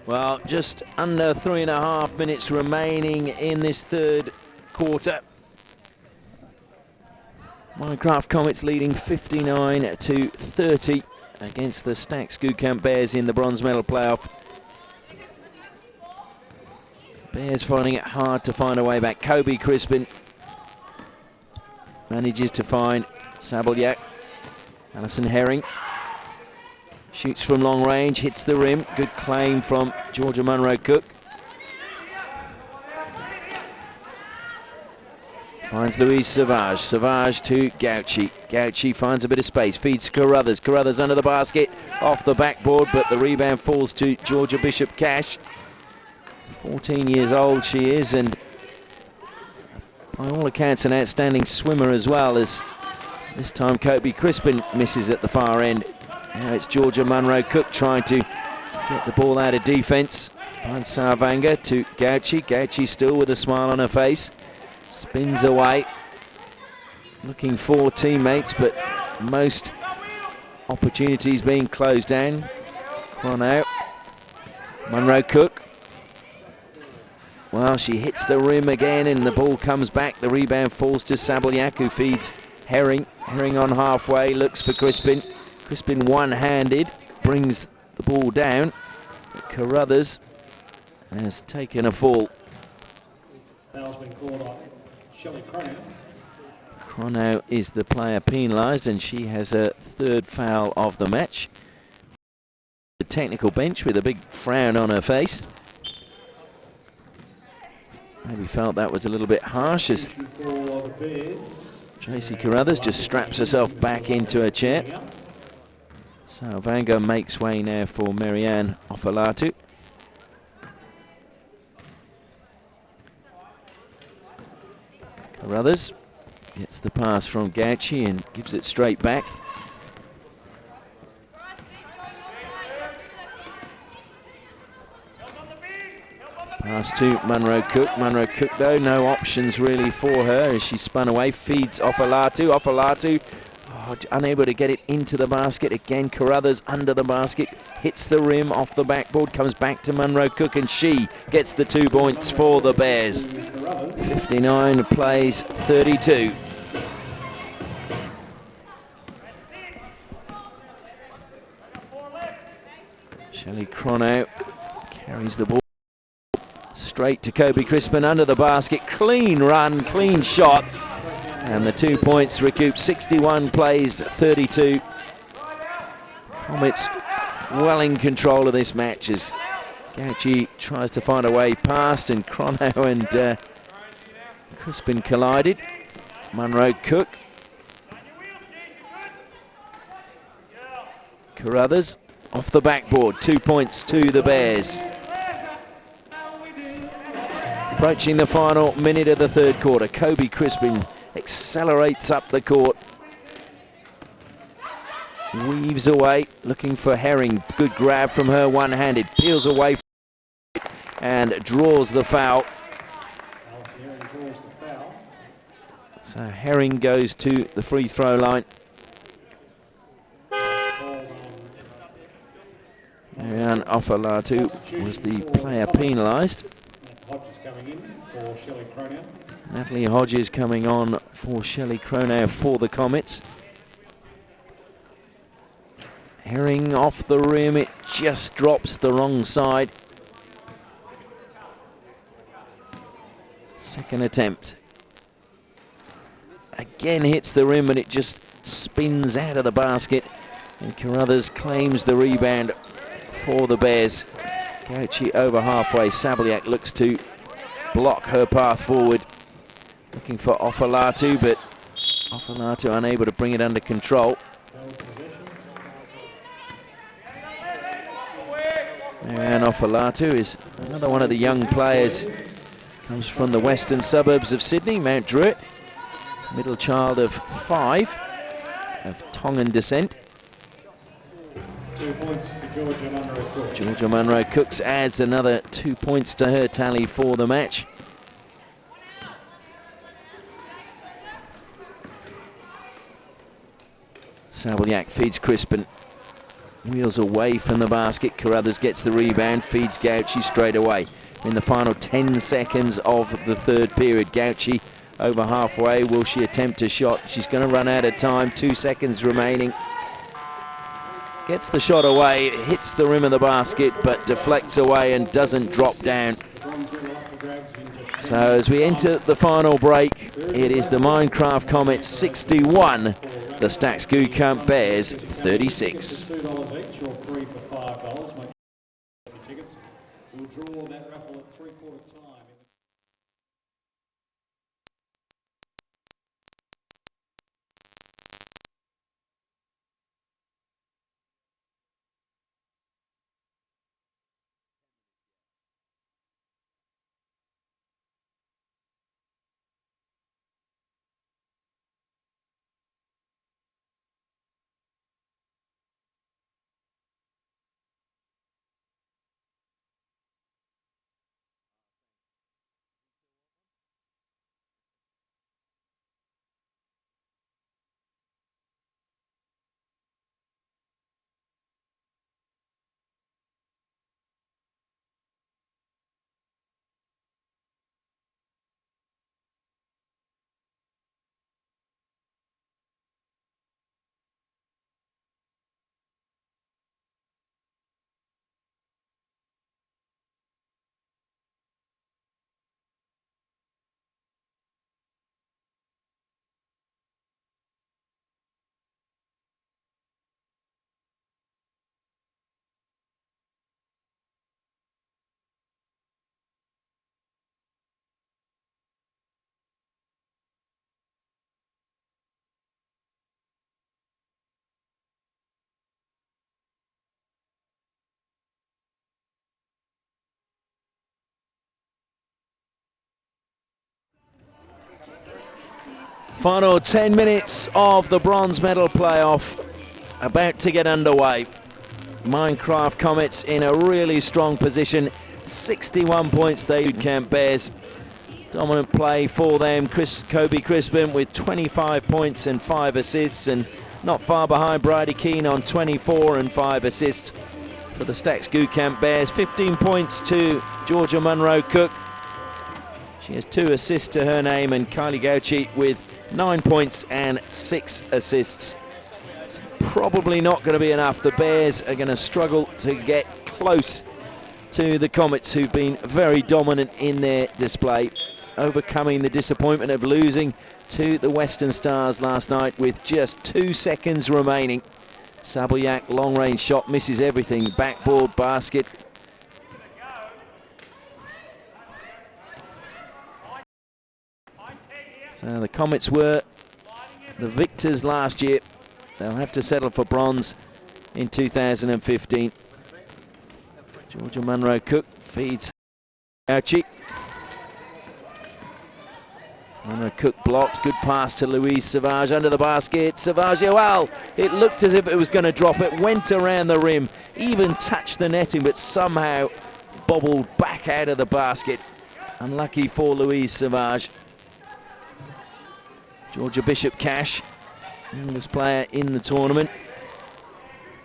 Well, just under 3.5 minutes remaining in this third quarter. Minecraft Comets leading 59-30 against the Stags Gukamp Bears in the bronze medal playoff. Bears finding it hard to find a way back. Kobe Crispin manages to find Sabelyak. Alison Herring shoots from long range, hits the rim. Good claim from Georgia Munro-Cook. Finds Louise Savage. Savage to Gauci. Gauci finds a bit of space, feeds Carruthers. Carruthers under the basket, off the backboard, but the rebound falls to Georgia Bishop-Cash. 14 years old she is, and by all accounts an outstanding swimmer as well, as this time Kobe Crispin misses at the far end. Now it's Georgia Munro-Cook trying to get the ball out of defence. Finds Sarvanga to Gauci. Gauci still with a smile on her face. Spins away. Looking for teammates, but most opportunities being closed down. Cron out. Munro-Cook. Well, she hits the rim again and the ball comes back. The rebound falls to Sabelyak, who feeds Herring. Herring on halfway, looks for Crispin. Crispin one-handed, brings the ball down. Carruthers has taken a fall. Foul's been called on Shelley Cronow. Cronow is the player penalised, and she has her third foul of the match. The technical bench with a big frown on her face. Maybe felt that was a little bit harsh as Tracy Carruthers just straps herself back into her chair. Sarvanga makes way now for Marianne Ofalatu. Carruthers gets the pass from Gauci and gives it straight back. Pass to Munro-Cook. Munro-Cook, though, no options really for her as she spun away. Feeds Ofalatu. Ofalatu unable to get it into the basket. Again, Carruthers under the basket. Hits the rim off the backboard. Comes back to Munro-Cook, and she gets the 2 points for the Bears. 59 plays 32. Shelley Cronow carries the ball straight to Kobe Crispin under the basket. Clean run, clean shot. And the 2 points recouped. 61 plays 32. Comets well in control of this match as Gauci tries to find a way past, and Cronow and Crispin collided. Munro-Cook. Carruthers off the backboard. 2 points to the Bears. Approaching the final minute of the third quarter. Kobe Crispin accelerates up the court. weaves away, looking for Herring. Good grab from her, one-handed. Peels away and draws the foul. So Herring goes to the free throw line. Marianne Ofalatu was the player penalised. Natalie Hodges coming on for Shelley Cronau for the Comets. Herring off the rim, it just drops the wrong side. Second attempt. Again hits the rim and it just spins out of the basket. And Carruthers claims the rebound for the Bears. Gauci over halfway. Sabliak looks to block her path forward. Looking for Ofalatu, but Ofalatu unable to bring it under control. And Ofalatu is another one of the young players. Comes from the western suburbs of Sydney, Mount Druitt. Middle child of 5 of Tongan descent. 2 points to Georgia Munro Cooks. Georgia Munro Cooks adds another 2 points to her tally for the match. Sabliak feeds Crispin. Wheels away from the basket. Carruthers gets the rebound, feeds Gauci straight away. In the final 10 seconds of the third period, Gauci over halfway. Will she attempt a shot? She's going to run out of time. 2 seconds remaining. Gets the shot away, hits the rim of the basket, but deflects away and doesn't drop down. So as we enter the final break, it is the Minecraft Comets 61, the Stags Gukamp Bears 36. $2 each or 3 for $5. Make your tickets. We'll draw that raffle at 3/4 time. Final 10 minutes of the bronze medal playoff about to get underway. Minecraft Comets in a really strong position. 61 points they Gukamp Bears. Dominant play for them. Kobe Crispin with 25 points and 5 assists, and not far behind Bridie Keane on 24 and 5 assists for the Stags Gukamp Bears. 15 points to Georgia Munro Cook. She has 2 assists to her name, and Kylie Gauci with 9 points and 6 assists. It's probably not going to be enough. The Bears are going to struggle to get close to the Comets, who've been very dominant in their display, overcoming the disappointment of losing to the Western Stars last night with just 2 seconds remaining. Sabliak, long-range shot, misses everything. Backboard, basket. So the Comets were the victors last year. They'll have to settle for bronze in 2015. Georgia Munro Cook feeds Gauci. Munro Cook blocked. Good pass to Louise Savage under the basket. Savage, well, it looked as if it was going to drop. It went around the rim, even touched the netting, but somehow bobbled back out of the basket. Unlucky for Louise Savage. Georgia Bishop-Cash, youngest player in the tournament,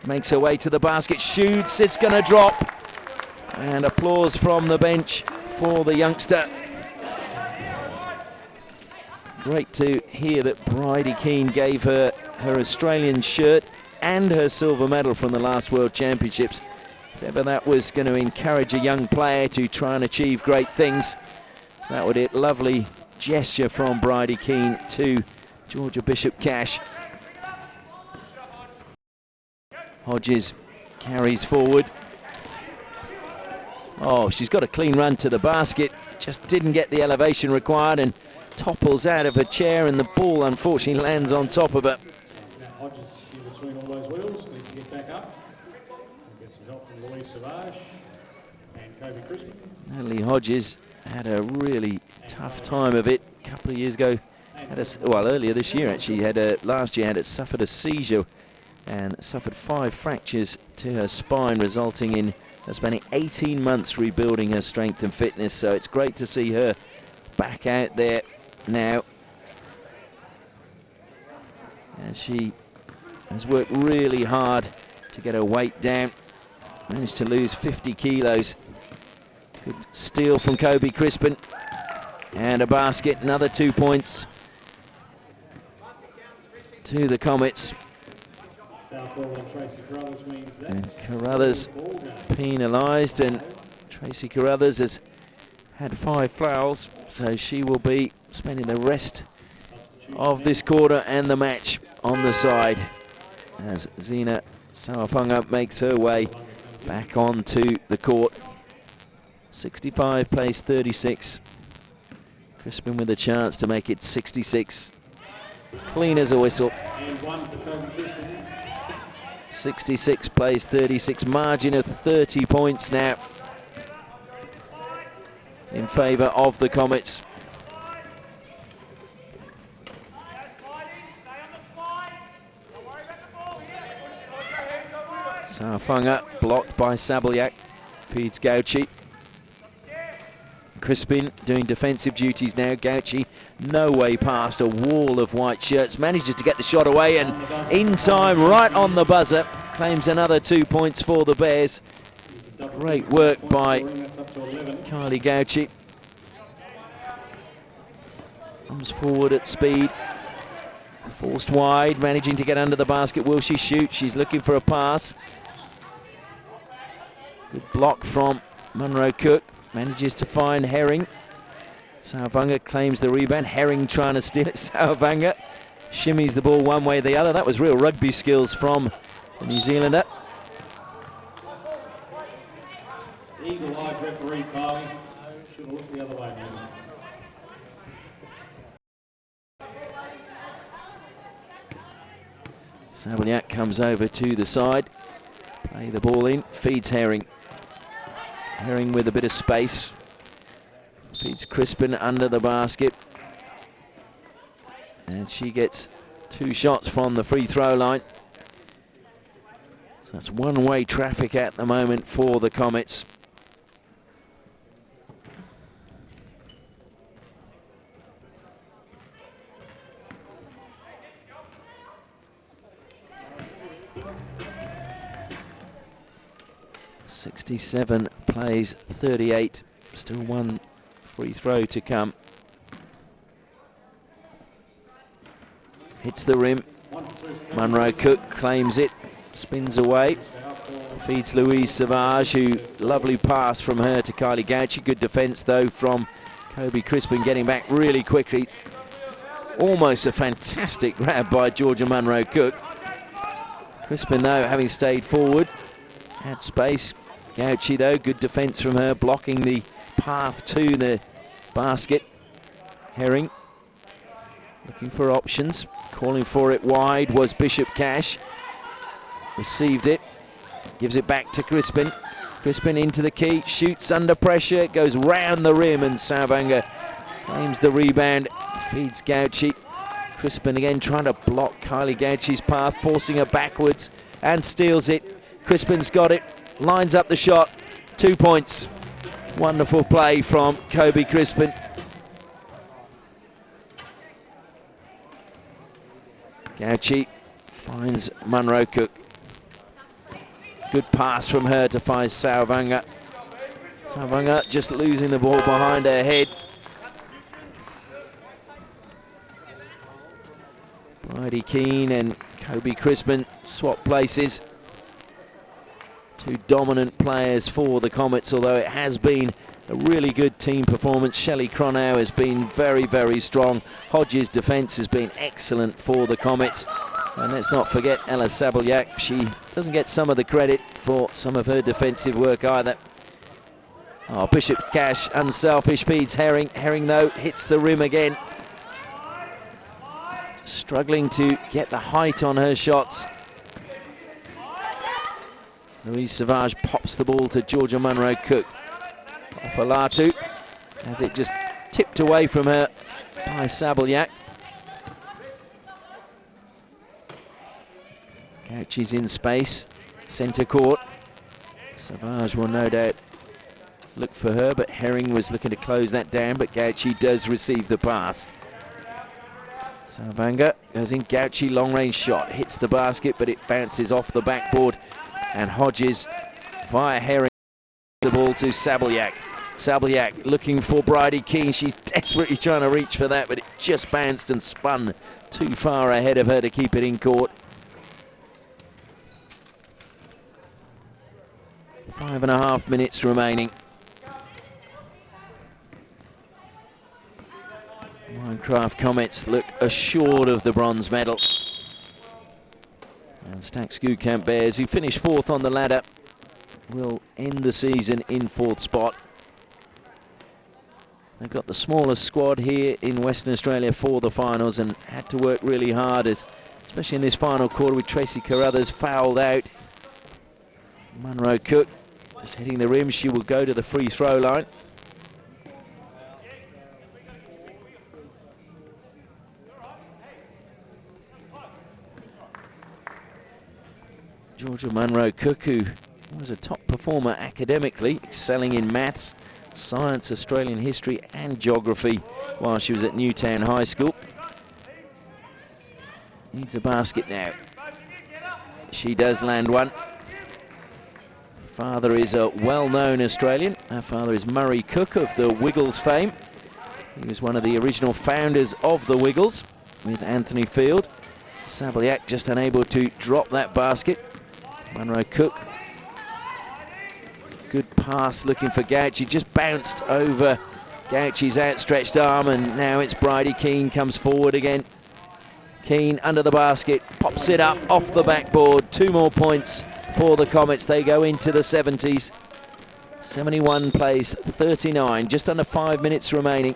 makes her way to the basket, shoots, it's going to drop. And applause from the bench for the youngster. Great to hear that Bridie Keane gave her her Australian shirt and her silver medal from the last World Championships. If ever that was going to encourage a young player to try and achieve great things, that would be a lovely gesture from Bridie Keane to Georgia Bishop-Cash. Hodges carries forward. Oh, she's got a clean run to the basket, just didn't get the elevation required and topples out of her chair, and the ball unfortunately lands on top of her. Now Hodges in between all those wheels, needs to get back up. We'll get some help from Louise Savage and Kobe Crispin. Natalie Hodges had a really tough time of it a couple of years ago. Earlier this year actually, last year suffered a seizure and suffered 5 fractures to her spine, resulting in her spending 18 months rebuilding her strength and fitness. So it's great to see her back out there now. And she has worked really hard to get her weight down. Managed to lose 50 kilos. Good steal from Kobe Crispin. And a basket, another 2 points to the Comets. And Carruthers penalised, and Tracy Carruthers has had 5 fouls, so she will be spending the rest of this quarter and the match on the side as Zina Sawafanga makes her way back onto the court. 65 plays 36. Crispin with a chance to make it 66. Clean as a whistle. 66 plays 36. Margin of 30 points now in favour of the Comets. Sawafanga blocked by Sabelyak. Feeds Gauci. Crispin doing defensive duties now. Gauci no way past a wall of white shirts. Manages to get the shot away and in time, right on the buzzer. Claims another 2 points for the Bears. Great work by Kylie Gauci. Comes forward at speed. Forced wide, managing to get under the basket. Will she shoot? She's looking for a pass. Good block from Munro Cook. Manages to find Herring. Sawafanga claims the rebound. Herring trying to steal it. Sawafanga shimmies the ball one way or the other. That was real rugby skills from the New Zealander. Eagle-eyed referee, Kylie. Should have looked the other way now. Sabelyak comes over to the side. Play the ball in. Feeds Herring. Herring with a bit of space. Feeds Crispin under the basket. And she gets 2 shots from the free throw line. So that's one-way traffic at the moment for the Comets. .67 plays 38. Still 1 free throw to come. Hits the rim. Munro Cook claims it. Spins away. Feeds Louise Savage, who lovely pass from her to Kylie Gauci. Good defence though from Kobe Crispin, getting back really quickly. Almost a fantastic grab by Georgia Munro Cook. Crispin though having stayed forward. Had space. Gauci though, good defence from her, blocking the path to the basket. Herring looking for options, calling for it wide was Bishop-Cash. Received it, gives it back to Crispin. Crispin into the key, shoots under pressure, it goes round the rim, and Sawafanga claims the rebound, feeds Gauci. Crispin again trying to block Kylie Gauci's path, forcing her backwards and steals it. Crispin's got it, lines up the shot, 2 points. Wonderful play from Kobe Crispin. Gauci finds Munro Cook. Good pass from her to find Sauvanga. Sauvanga just losing the ball behind her head. Bridie Keane and Kobe Crispin swap places. Two dominant players for the Comets, although it has been a really good team performance. Shelley Cronau has been very, very strong. Hodges' defence has been excellent for the Comets. And let's not forget Ella Sabelyak. She doesn't get some of the credit for some of her defensive work either. Oh, Bishop Cash, unselfish, feeds Herring. Herring, though, hits the rim again. Struggling to get the height on her shots. Louise Savage pops the ball to Georgia Munro Cook. Off Alatu, as it just tipped away from her by Sabelyak. Gauci's in space, centre court. Savage will no doubt look for her, but Herring was looking to close that down, but Gauci does receive the pass. Sauvanga goes in, Gauci long range shot, hits the basket, but it bounces off the backboard, and Hodges via Herring the ball to Sabelyak. Sabelyak looking for Bridie Keane. She's desperately trying to reach for that, but it just bounced and spun too far ahead of her to keep it in court. 5.5 minutes remaining. Minecraft Comets look assured of the bronze medal. And Stack Camp Bears, who finished fourth on the ladder, will end the season in fourth spot. They've got the smallest squad here in Western Australia for the finals and had to work really hard, especially in this final quarter with Tracy Carruthers fouled out. Munro Cook just hitting the rim. She will go to the free throw line. Georgia Munro Cook, who was a top performer academically, excelling in maths, science, Australian history and geography while she was at Newtown High School. Needs a basket now. She does land one. Father is a well-known Australian. Her father is Murray Cook of the Wiggles fame. He was one of the original founders of the Wiggles with Anthony Field. Sabelyak just unable to drop that basket. Munro Cook. Good pass looking for Gauci. Just bounced over Gauci's outstretched arm, and now it's Bridie Keane comes forward again. Keane under the basket, pops it up off the backboard. 2 more points for the Comets. They go into the 70s. 71 plays 39, just under 5 minutes remaining.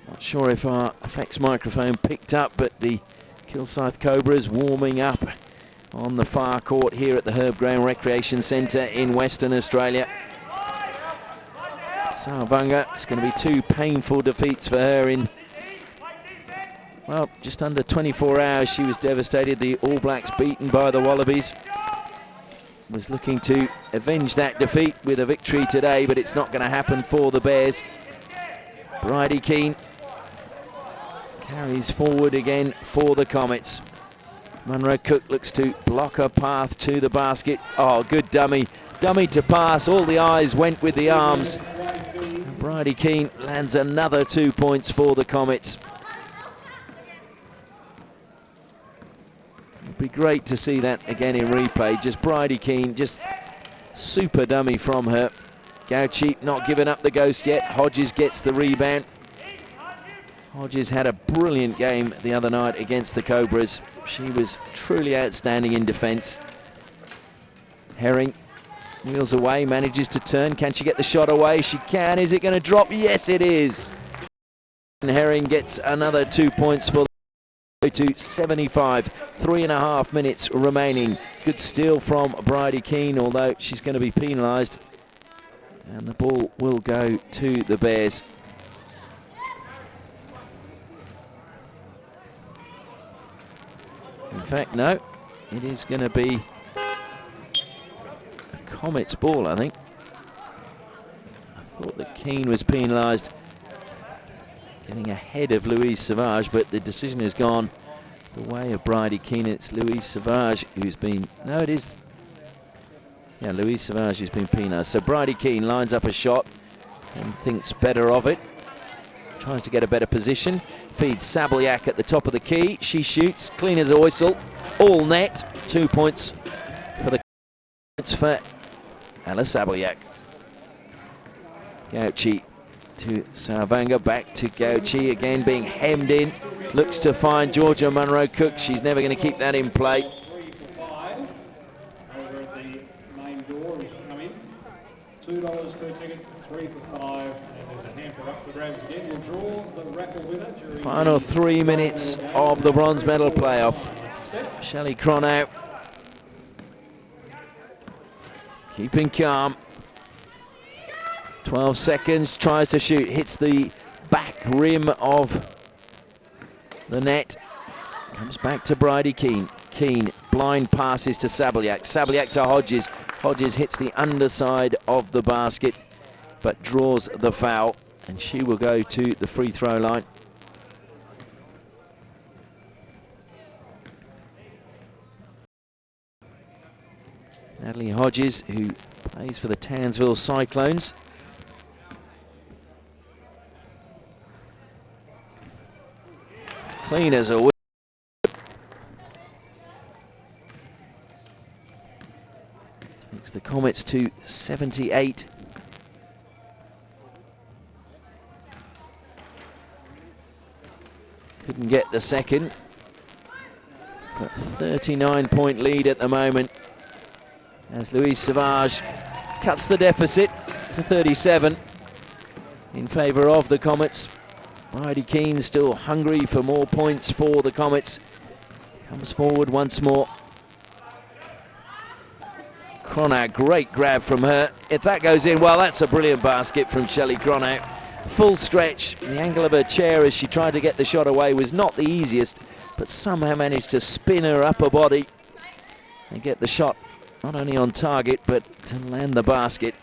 Not sure if our effects microphone picked up, but the Kilsyth Cobras warming up on the far court here at the Herb Graham Recreation Centre in Western Australia. Sauvanga, it's going to be 2 painful defeats for her in, well, just under 24 hours. She was devastated. The All Blacks beaten by the Wallabies. Was looking to avenge that defeat with a victory today, but it's not going to happen for the Bears. Bridie Keane carries forward again for the Comets. Munro Cook looks to block a path to the basket. Oh, good dummy. Dummy to pass. All the eyes went with the arms. And Bridie Keane lands another 2 points for the Comets. It'd be great to see that again in replay. Just Bridie Keane, just super dummy from her. Gauci not giving up the ghost yet. Hodges gets the rebound. Hodges had a brilliant game the other night against the Cobras. She was truly outstanding in defence. Herring wheels away, manages to turn. Can she get the shot away? She can. Is it going to drop? Yes, it is. And Herring gets another 2 points for to 75. 3.5 minutes remaining. Good steal from Bridie Keane, although she's going to be penalised. And the ball will go to the Bears. In fact, no, it is going to be a Comets ball, I think. I thought that Keane was penalised, getting ahead of Louise Savage, but the decision has gone the way of Bridie Keane. It's Louise Savage who's been, no, it is, yeah, Louise Savage who's been penalised. So Bridie Keane lines up a shot and thinks better of it. Tries to get a better position. Feeds Sabliak at the top of the key. She shoots, clean as a whistle. All net. 2 points for the Comets for Ella Sabliak. Gauci to Saravanga, back to Gauci, again being hemmed in. Looks to find Georgia Munro-Cook. She's never going to keep that in play. 3 for 5. Over at the main door as you come in. $2 per ticket, 3 for 5. And there's a hamper up for grabs again. We'll draw the raffle winner during Final 3 minutes of the bronze medal playoff. Shelley Cronau keeping calm. 12 seconds, tries to shoot, hits the back rim of the net. Comes back to Bridie Keane. Keane, blind passes to Sabliak. Sabliak to Hodges. Hodges hits the underside of the basket, but draws the foul, and she will go to the free throw line. Natalie Hodges, who plays for the Townsville Cyclones. Clean as a whip. Takes the Comets to 78. Couldn't get the second. But 39-point lead at the moment, as Louise Savage cuts the deficit to 37 in favour of the Comets. Bridie Keane still hungry for more points for the Comets. Comes forward once more. Cronau, great grab from her. If that goes in, well, that's a brilliant basket from Shelley Cronau. Full stretch. The angle of her chair as she tried to get the shot away was not the easiest, but somehow managed to spin her upper body and get the shot not only on target, but to land the basket.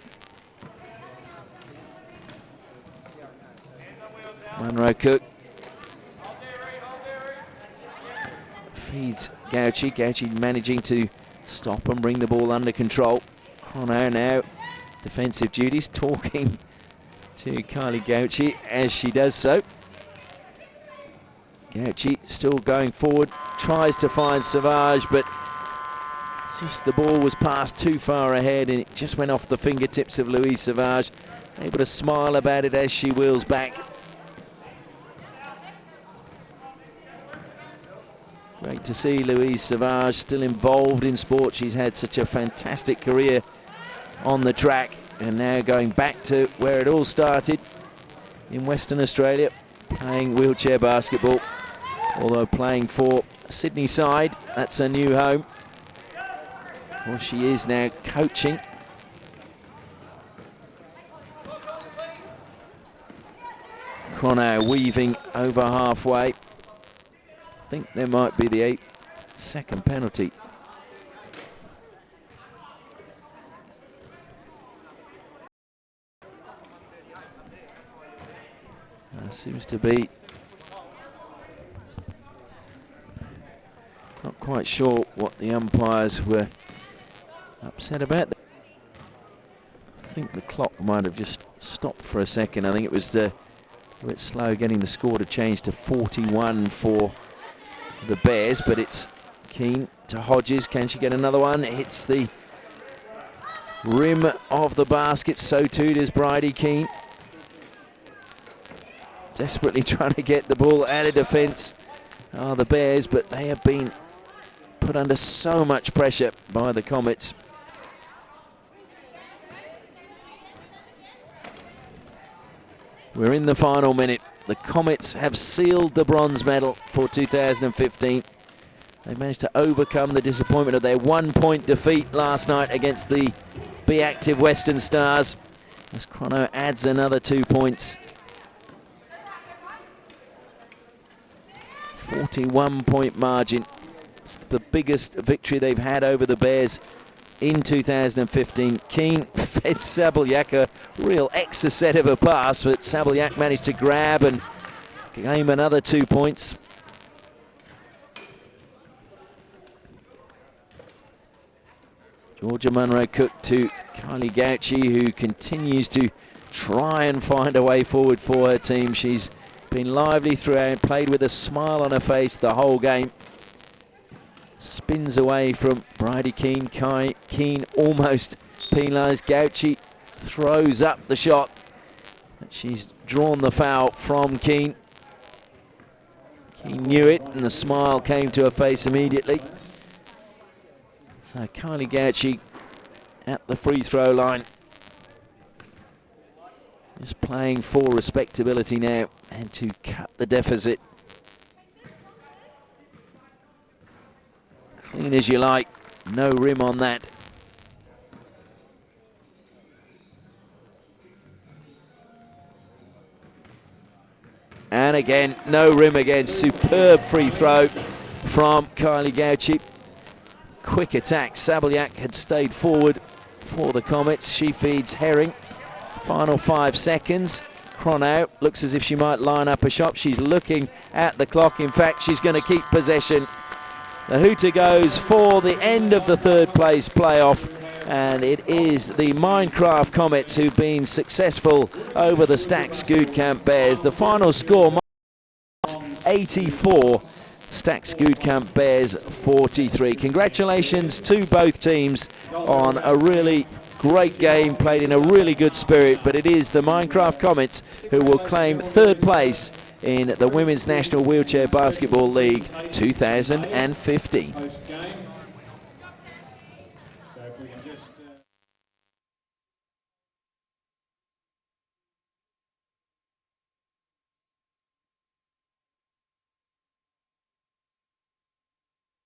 Munro-Cook feeds Gauci. Gauci managing to stop and bring the ball under control. Cronau now defensive duties, talking to Kylie Gauci as she does so. Gauci still going forward, tries to find Savage, but just the ball was passed too far ahead and it just went off the fingertips of Louise Savage. Able to smile about it as she wheels back. Great to see Louise Savage still involved in sport. She's had such a fantastic career on the track, and now going back to where it all started in Western Australia, playing wheelchair basketball, although playing for Sydney side. That's her new home. Well, she is now coaching. Cronau weaving over halfway. I think there might be the 8-second penalty. Seems to be. Not quite sure what the umpires were upset about. I think the clock might have just stopped for a second. I think it was a bit slow getting the score to change to 41 for the Bears, but it's Keane to Hodges. Can she get another one? It hits the rim of the basket. So too does Bridie Keane. Desperately trying to get the ball out of defence are the Bears, but they have been put under so much pressure by the Comets. We're in the final minute. The Comets have sealed the bronze medal for 2015. They managed to overcome the disappointment of their 1-point defeat last night against the Be Active Western Stars, as Chrono adds another 2 points. 41-point margin. It's the biggest victory they've had over the Bears in 2015. Keane fed Sabelyak a real exocet of a pass, but Sabelyak managed to grab and claim another 2 points. Georgia Munro-Cook to Kylie Gauci, who continues to try and find a way forward for her team. She's been lively throughout, played with a smile on her face the whole game. Spins away from Bridie Keane. Keane almost penalised. Gauci throws up the shot. She's drawn the foul from Keane. Keane knew it, and the smile came to her face immediately. So Kylie Gauci at the free throw line. Just playing for respectability now and to cut the deficit. Clean as you like, no rim on that. And again, no rim again. Superb free throw from Kylie Gauci. Quick attack. Sabelyak had stayed forward for the Comets. She feeds Herring. Final 5 seconds. Chrono looks as if she might line up a shot. She's looking at the clock. In fact, she's going to keep possession. The hooter goes for the end of the third place playoff, and it is the Minecraft Comets who've been successful over the Stack Scoot Camp Bears. The final score, 84. Stack Scoot Camp Bears 43. Congratulations to both teams on a really great game, played in a really good spirit, but it is the Minecraft Comets who will claim third place in the Women's National Wheelchair Basketball League 2015.